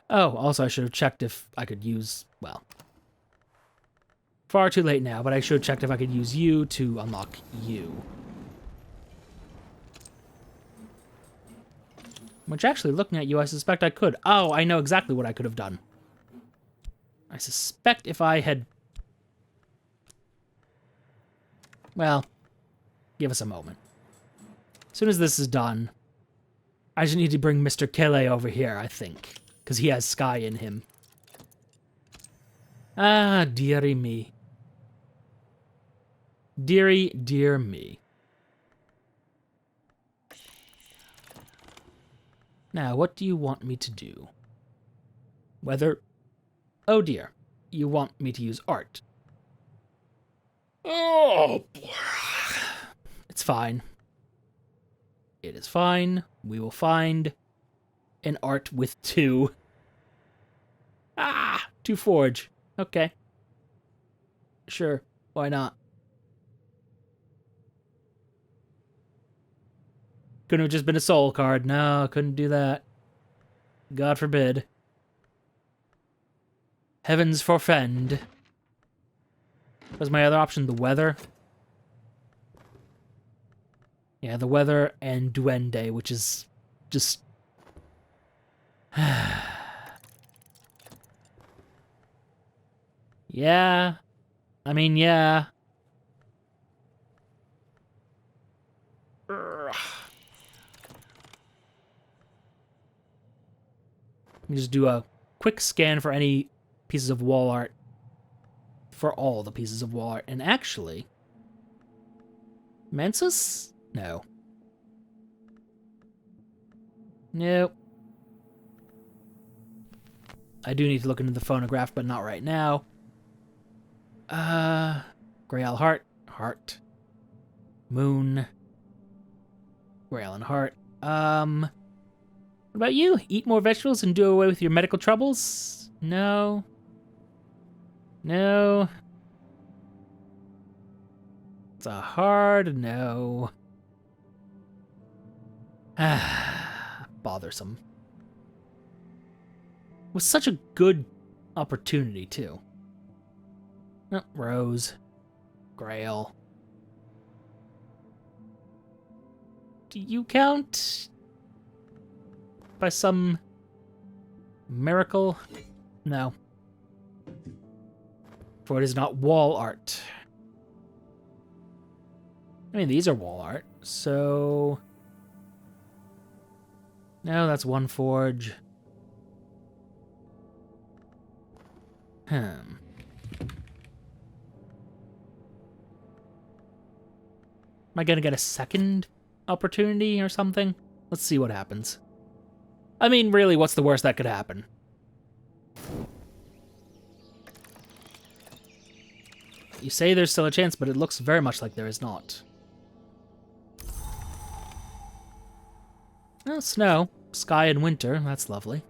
Oh, also I should have checked if I could use, well, far too late now, but I should have checked if I could use you to unlock you. Which actually, looking at you, I suspect I could. Oh, I know exactly what I could have done. I suspect if I had... well, give us a moment. As soon as this is done, I just need to bring Mr. Kele over here, I think. Because he has Sky in him. Ah, dearie me. Dearie, dear me. Now, what do you want me to do? Whether... oh dear, you want me to use art. Oh, it's fine. It is fine. We will find an art with 2. 2 forge. Okay. Sure, why not? Couldn't have just been a soul card. No, couldn't do that. God forbid. Heavens forfend. Was my other option the weather? Yeah, the weather and duende, which is just... yeah. I mean, yeah. Let me just do a quick scan for any pieces of wall art. For all the pieces of wall art. And actually... Mensis? No. Nope. I do need to look into the phonograph, but not right now. Grail heart. Heart. Moon. Grail and heart. What about you? Eat more vegetables and do away with your medical troubles? No. No. It's a hard no. Bothersome. Was such a good opportunity, too. Oh, Rose. Grail. Do you count? By some miracle? No. For it is not wall art. I mean, these are wall art, so... No, that's one forge. Am I gonna get a second opportunity or something? Let's see what happens. I mean, really, what's the worst that could happen? You say there's still a chance, but it looks very much like there is not. Well, snow. Sky in winter. That's lovely.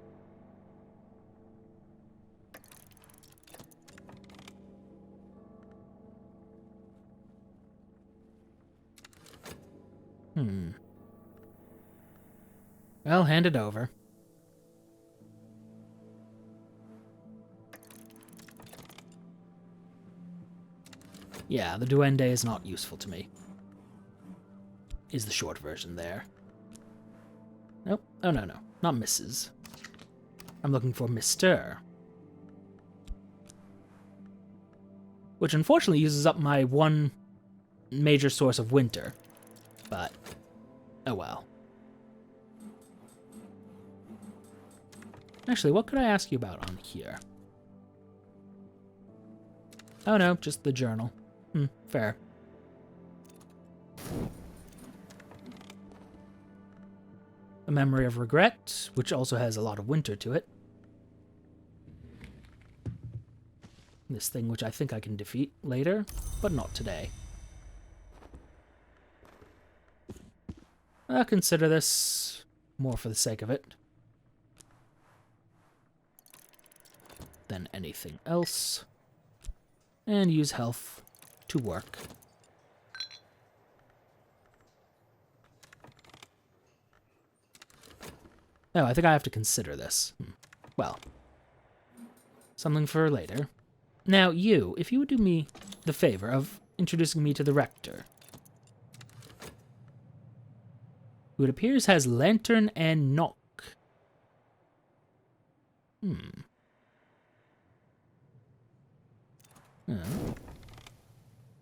Well, hand it over. Yeah, the duende is not useful to me. Is the short version there. Nope. Oh, no. Not Mrs. I'm looking for Mr. Which unfortunately uses up my one major source of winter. But, oh well. Actually, what could I ask you about on here? Oh no, just the journal. Fair. A memory of regret, which also has a lot of winter to it. This thing which I think I can defeat later, but not today. I'll consider this more for the sake of it than anything else. And use health to work. Oh, I think I have to consider this. Well, something for later. Now, you, if you would do me the favor of introducing me to the rector, who it appears has lantern and knock.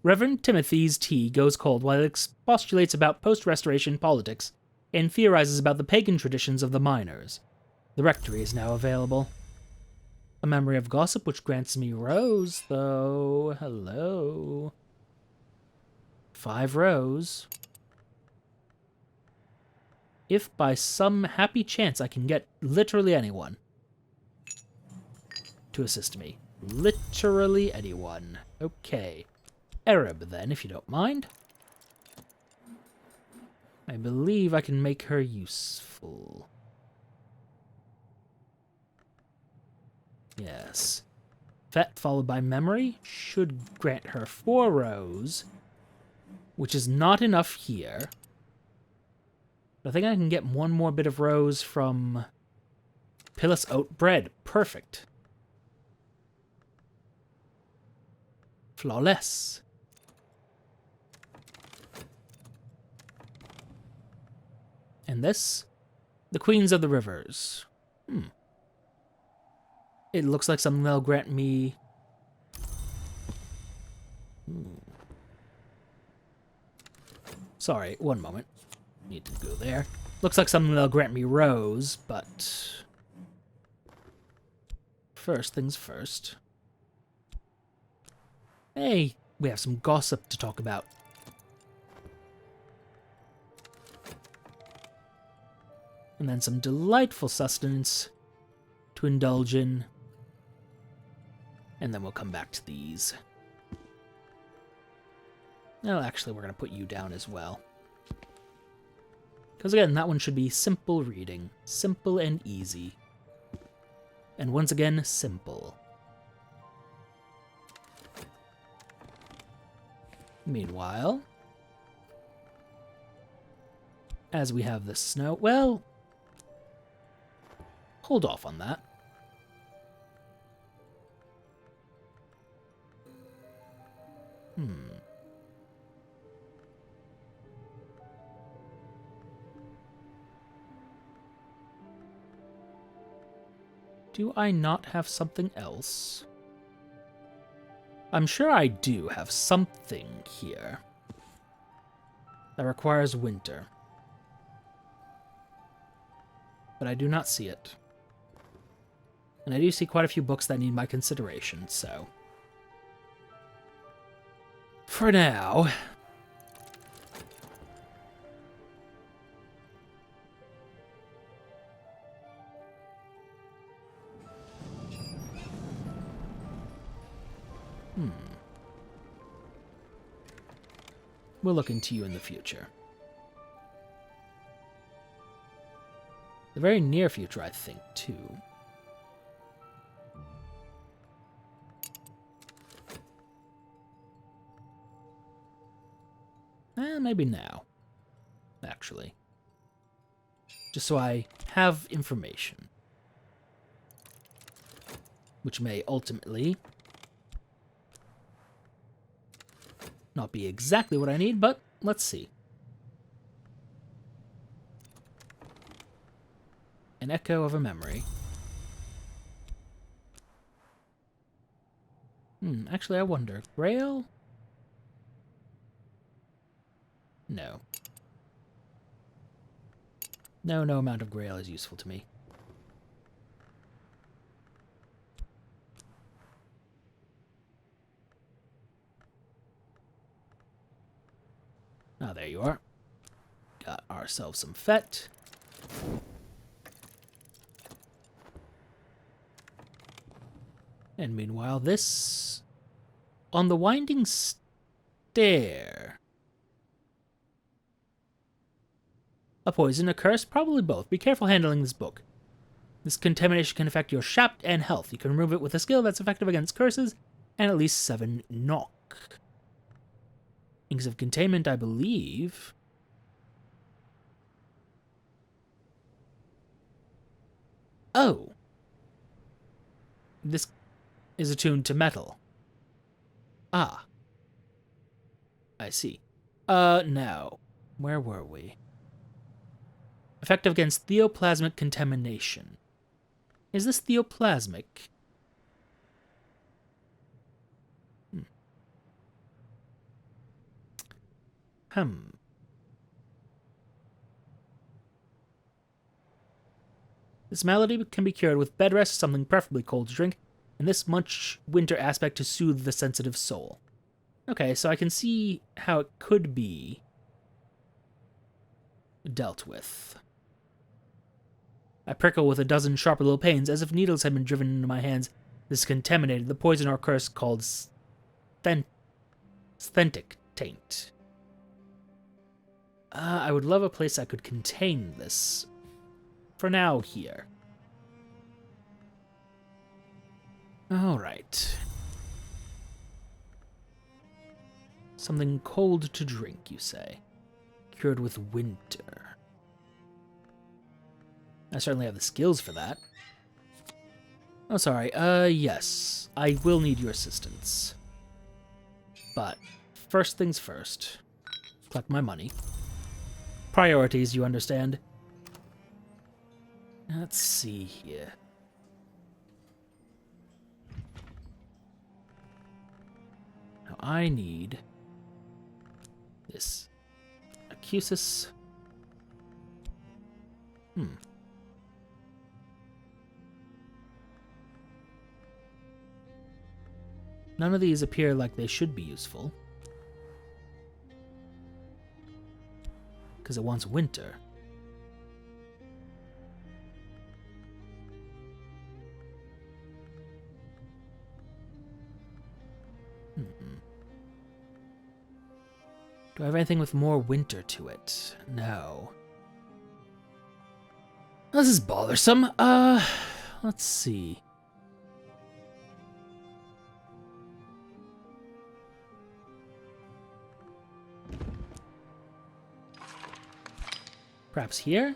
Reverend Timothy's tea goes cold while it expostulates about post-restoration politics and theorizes about the pagan traditions of the miners. The rectory is now available. A memory of gossip which grants me rose, though. Hello. 5 rows. If by some happy chance I can get literally anyone to assist me. Literally anyone. Okay. Arab, then, if you don't mind. I believe I can make her useful. Yes. Fet followed by memory should grant her 4 rows, which is not enough here. But I think I can get one more bit of rose from Pillis Oat Bread. Perfect. Flawless. And this? The Queens of the Rivers. It looks like something that'll grant me... Sorry, one moment. Need to go there. Looks like something that'll grant me rose, but... First things first. Hey, we have some gossip to talk about. And then some delightful sustenance to indulge in And then we'll come back to these. No, actually, we're going to put you down as well. Because again, that one should be simple reading. Simple and easy. And once again, simple. Meanwhile, as we have the snow... Well, hold off on that. Do I not have something else? I'm sure I do have something here that requires winter. But I do not see it. And I do see quite a few books that need my consideration, so... For now... We'll look into you in the future. The very near future, I think, too. Maybe now, actually. Just so I have information. Which may ultimately not be exactly what I need, but let's see. An echo of a memory. Actually, I wonder. Grail? No. No amount of Grail is useful to me. Ah, there you are. Got ourselves some Fett. And meanwhile, this... On the winding stair... A poison, a curse? Probably both. Be careful handling this book. This contamination can affect your shaft and health. You can remove it with a skill that's effective against curses, and at least 7 knock. Inks of containment, I believe. Oh. This is attuned to metal. Ah. I see. Now. Where were we? Effective against theoplasmic contamination. Is this theoplasmic? This malady can be cured with bed rest, something preferably cold to drink, and this much winter aspect to soothe the sensitive soul. Okay, so I can see how it could be dealt with. I prickle with a dozen sharper little pains, as if needles had been driven into my hands. This is contaminated, the poison or curse called sthentic taint. I would love a place that could contain this. For now, here. Alright. Something cold to drink, you say. Cured with winter. I certainly have the skills for that. Oh, sorry. Yes. I will need your assistance. But, first things first. Collect my money. Priorities, you understand. Let's see here. Now I need this Accusis. None of these appear like they should be useful. Because it wants winter. Do I have anything with more winter to it? No. This is bothersome. Let's see. Perhaps here?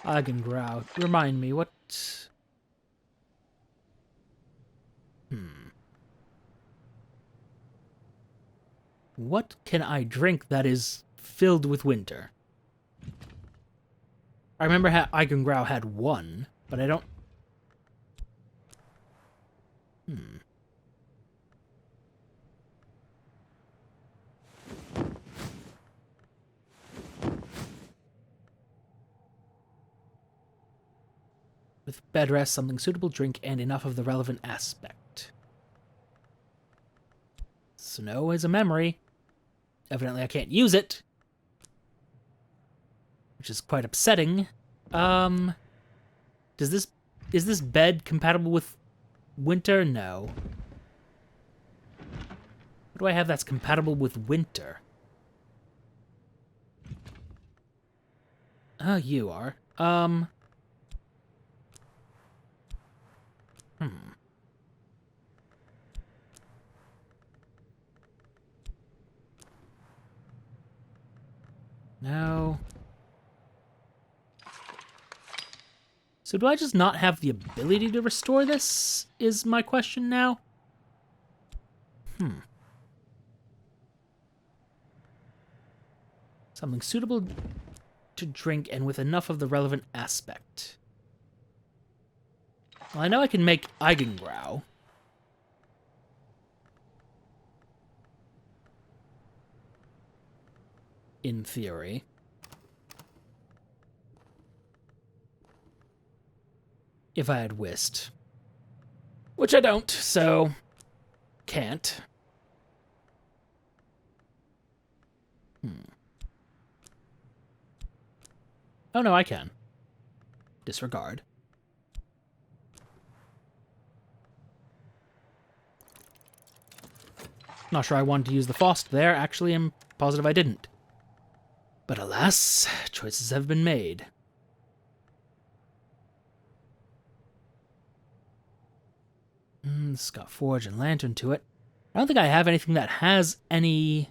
Eigengrau. Remind me, what... What can I drink that is filled with winter? I remember Eigengrau had one, but I don't... With bed rest, something suitable drink, and enough of the relevant aspect. Snow is a memory. Evidently I can't use it. Which is quite upsetting. Is this bed compatible with winter? No. What do I have that's compatible with winter? Oh, you are. No. So do I just not have the ability to restore this, is my question now? Something suitable to drink and with enough of the relevant aspect. Well, I know I can make Eigengrau. In theory. If I had whist. Which I don't, so... can't. Oh no, I can. Disregard. Not sure I wanted to use the Faust there. Actually, I'm positive I didn't. But alas, choices have been made. It's got forge and lantern to it. I don't think I have anything that has any...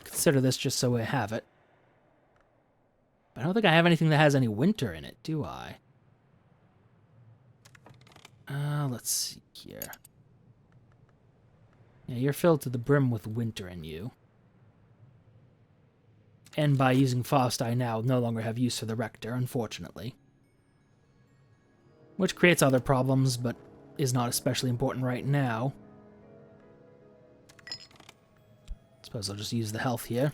Consider this just so I have it. I don't think I have anything that has any winter in it, do I? Let's see here. Yeah, you're filled to the brim with winter in you. And by using Faust, I now no longer have use for the Rector, unfortunately. Which creates other problems, but is not especially important right now. Suppose I'll just use the health here.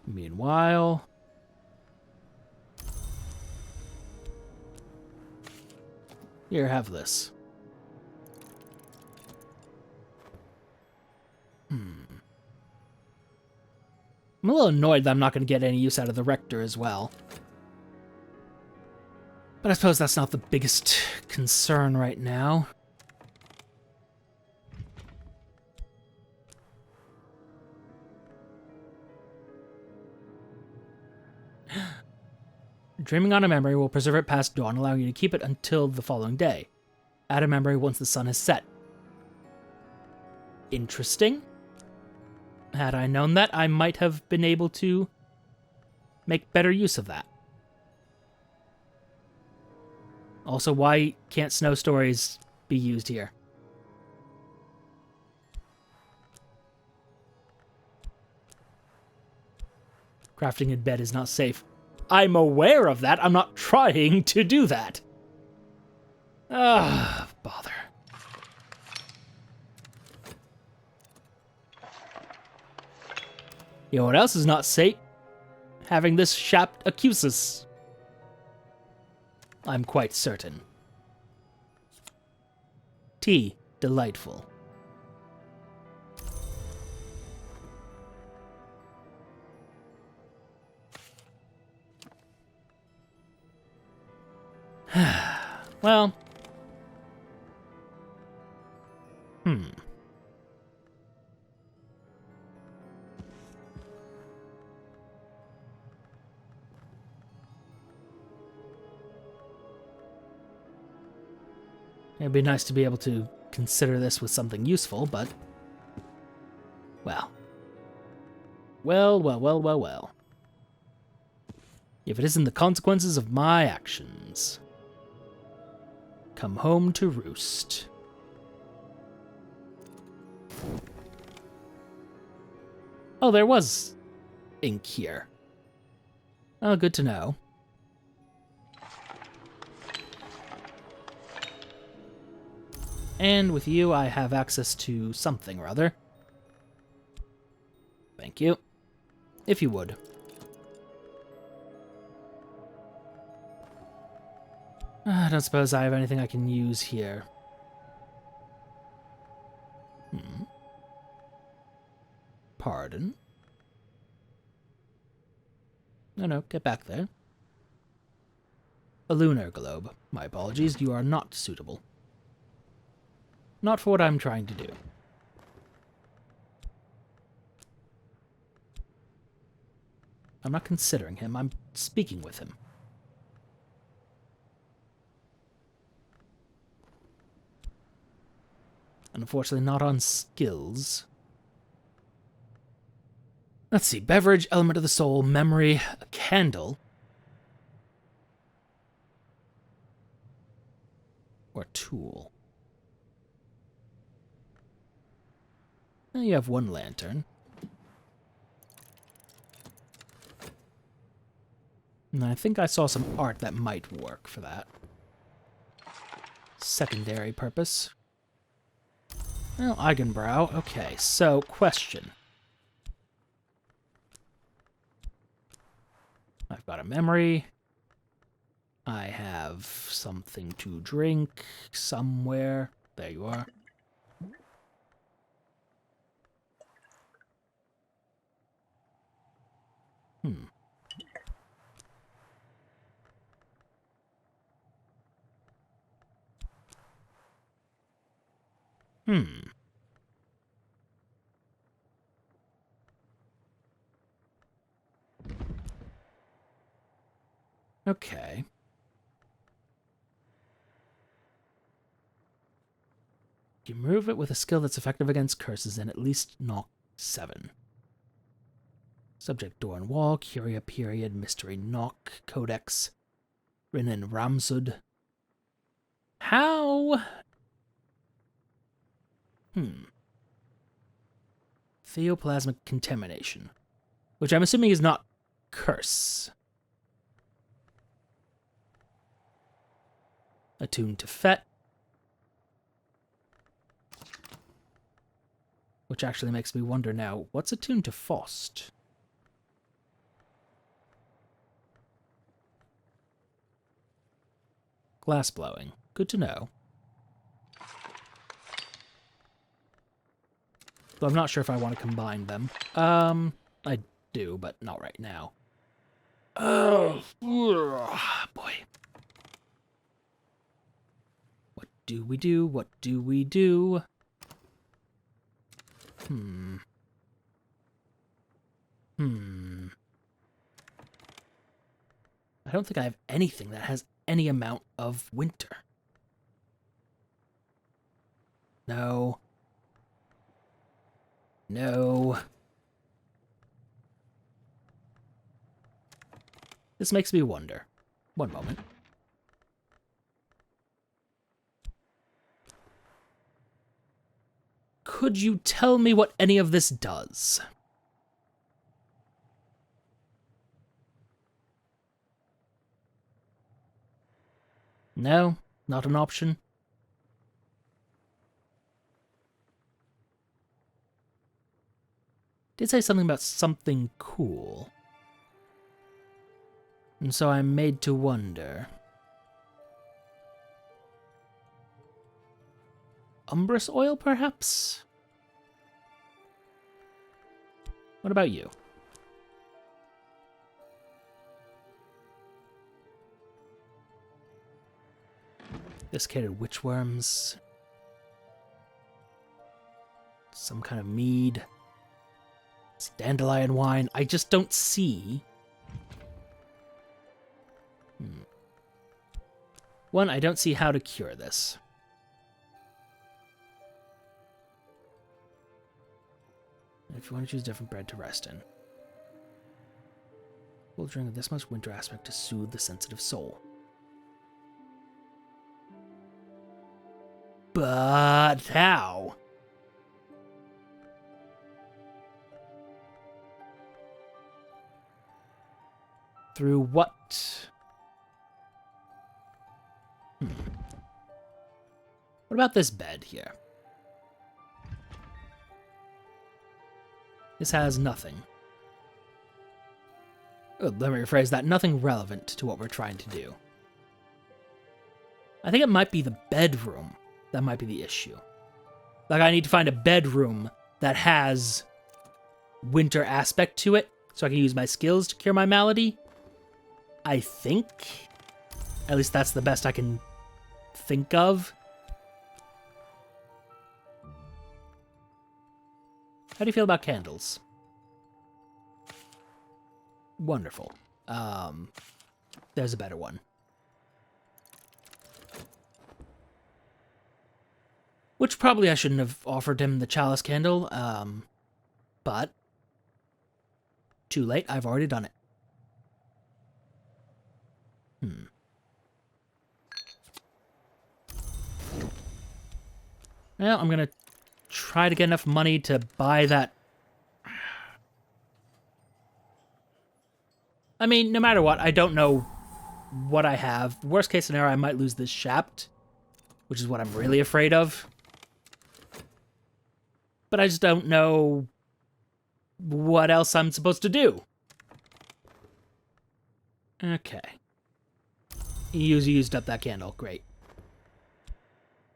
Meanwhile... Here, have this. I'm a little annoyed that I'm not going to get any use out of the Rector as well. But I suppose that's not the biggest concern right now. Dreaming on a memory will preserve it past dawn, allowing you to keep it until the following day. Add a memory once the sun has set. Interesting. Had I known that, I might have been able to make better use of that. Also, why can't snow stories be used here? Crafting in bed is not safe. I'm aware of that. I'm not trying to do that. Bother. You know what else is not safe? Having this shapt accusus. I'm quite certain. Tea. Delightful. Well. It'd be nice to be able to consider this with something useful, but... Well. Well. If it isn't the consequences of my actions. Come home to roost. Oh, there was ink here. Oh, good to know. And with you, I have access to something or other. Thank you. If you would. I don't suppose I have anything I can use here. Pardon? No, get back there. A lunar globe. My apologies, you are not suitable. Not for what I'm trying to do. I'm not considering him, I'm speaking with him. Unfortunately, not on skills. Let's see. Beverage, element of the soul, memory, a candle. Or tool. Now you have one lantern. And I think I saw some art that might work for that. Secondary purpose. Well, Eigenbrow. Okay, so, question. I've got a memory. I have something to drink somewhere. There you are. Okay. You move it with a skill that's effective against curses and at least knock 7. Subject door and wall, Curia period, mystery knock, codex, Rin Ramsud. How? Theoplasmic contamination, which I'm assuming is not curse. Attuned to Fet, which actually makes me wonder now, what's attuned to Faust? Glass blowing. Good to know. Though I'm not sure if I want to combine them. I do, but not right now. Oh, boy. What do we do? What do we do? I don't think I have anything that has any amount of winter. No. No. This makes me wonder. One moment. Could you tell me what any of this does? No, not an option. Did say something about something cool. And so I'm made to wonder. Umbrous oil, perhaps? What about you? Desiccated witchworms. Some kind of mead. It's dandelion wine. I just don't see. One, I don't see how to cure this. If you want to choose different bread to rest in. We'll drink this much winter aspect to soothe the sensitive soul. But how? Through what? What about this bed here? This has nothing. Oh, let me rephrase that. Nothing relevant to what we're trying to do. I think it might be the bedroom that might be the issue. Like, I need to find a bedroom that has winter aspect to it, so I can use my skills to cure my malady. I think. At least that's the best I can think of. How do you feel about candles? Wonderful. There's a better one. Which probably I shouldn't have offered him the chalice candle, but too late, I've already done it. Well, I'm gonna try to get enough money to buy that. I mean, no matter what, I don't know what I have. Worst case scenario, I might lose this shaft, which is what I'm really afraid of. But I just don't know what else I'm supposed to do. Okay. You used up that candle. Great.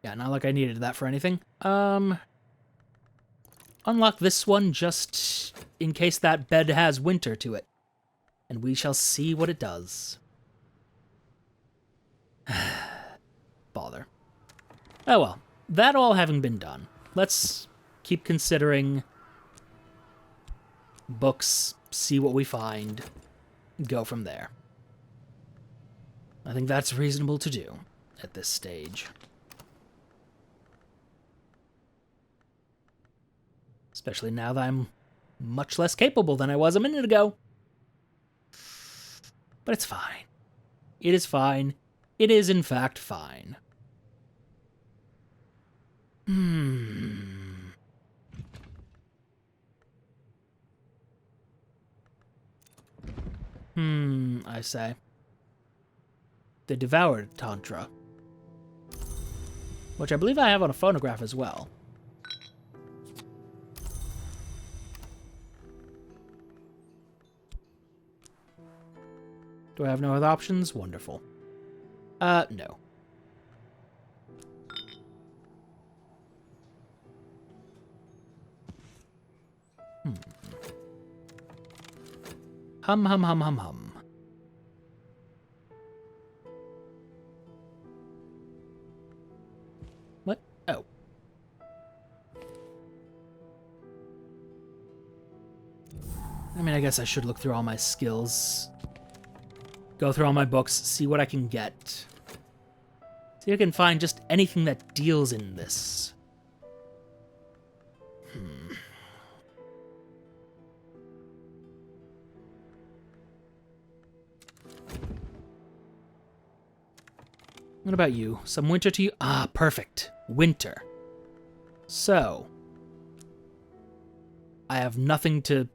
Yeah, not like I needed that for anything. Unlock this one just in case that bed has winter to it. And we shall see what it does. Bother. Oh well. That all having been done, let's keep considering books, see what we find, go from there. I think that's reasonable to do at this stage. Especially now that I'm much less capable than I was a minute ago. But it's fine. It is fine. It is, in fact, fine. I say. They devoured Tantra. Which I believe I have on a phonograph as well. Do I have no other options? Wonderful. No. Hum. What? Oh. I mean, I guess I should look through all my skills. Go through all my books, see what I can get. See if I can find just anything that deals in this. What about you? Some winter to you? Ah, perfect. Winter. So, I have nothing to...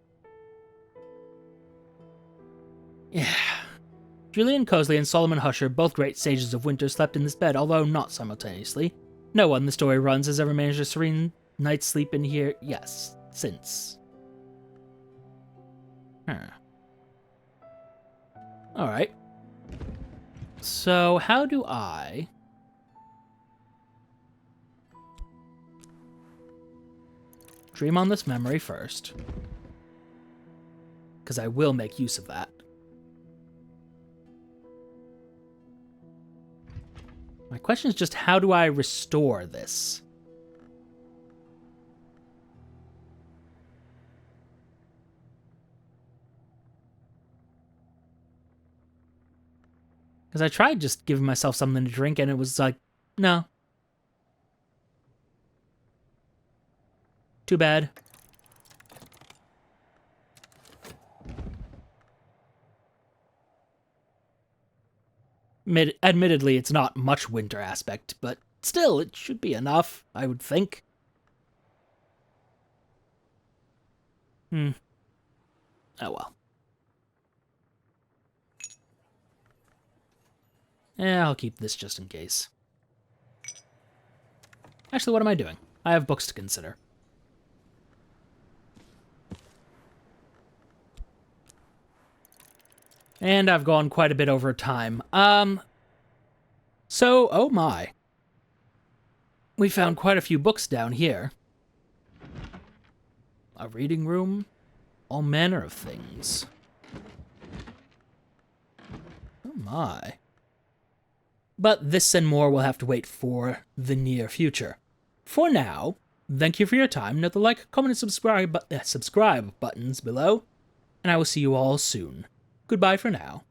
Yeah. Julian Cosley and Solomon Husher, both great sages of winter, slept in this bed, although not simultaneously. No one, the story runs, has ever managed a serene night's sleep in here, yes, since. Alright. So, how do I... dream on this memory first, because I will make use of that. My question is just, how do I restore this? Because I tried just giving myself something to drink, and it was like, no. Too bad. Admittedly, it's not much winter aspect, but still, it should be enough, I would think. Oh well. Yeah, I'll keep this just in case. Actually, what am I doing? I have books to consider. And I've gone quite a bit over time. So, oh my. We found quite a few books down here. A reading room. All manner of things. Oh my. But this and more will have to wait for the near future. For now, thank you for your time. Note the like, comment, and subscribe buttons below. And I will see you all soon. Goodbye for now.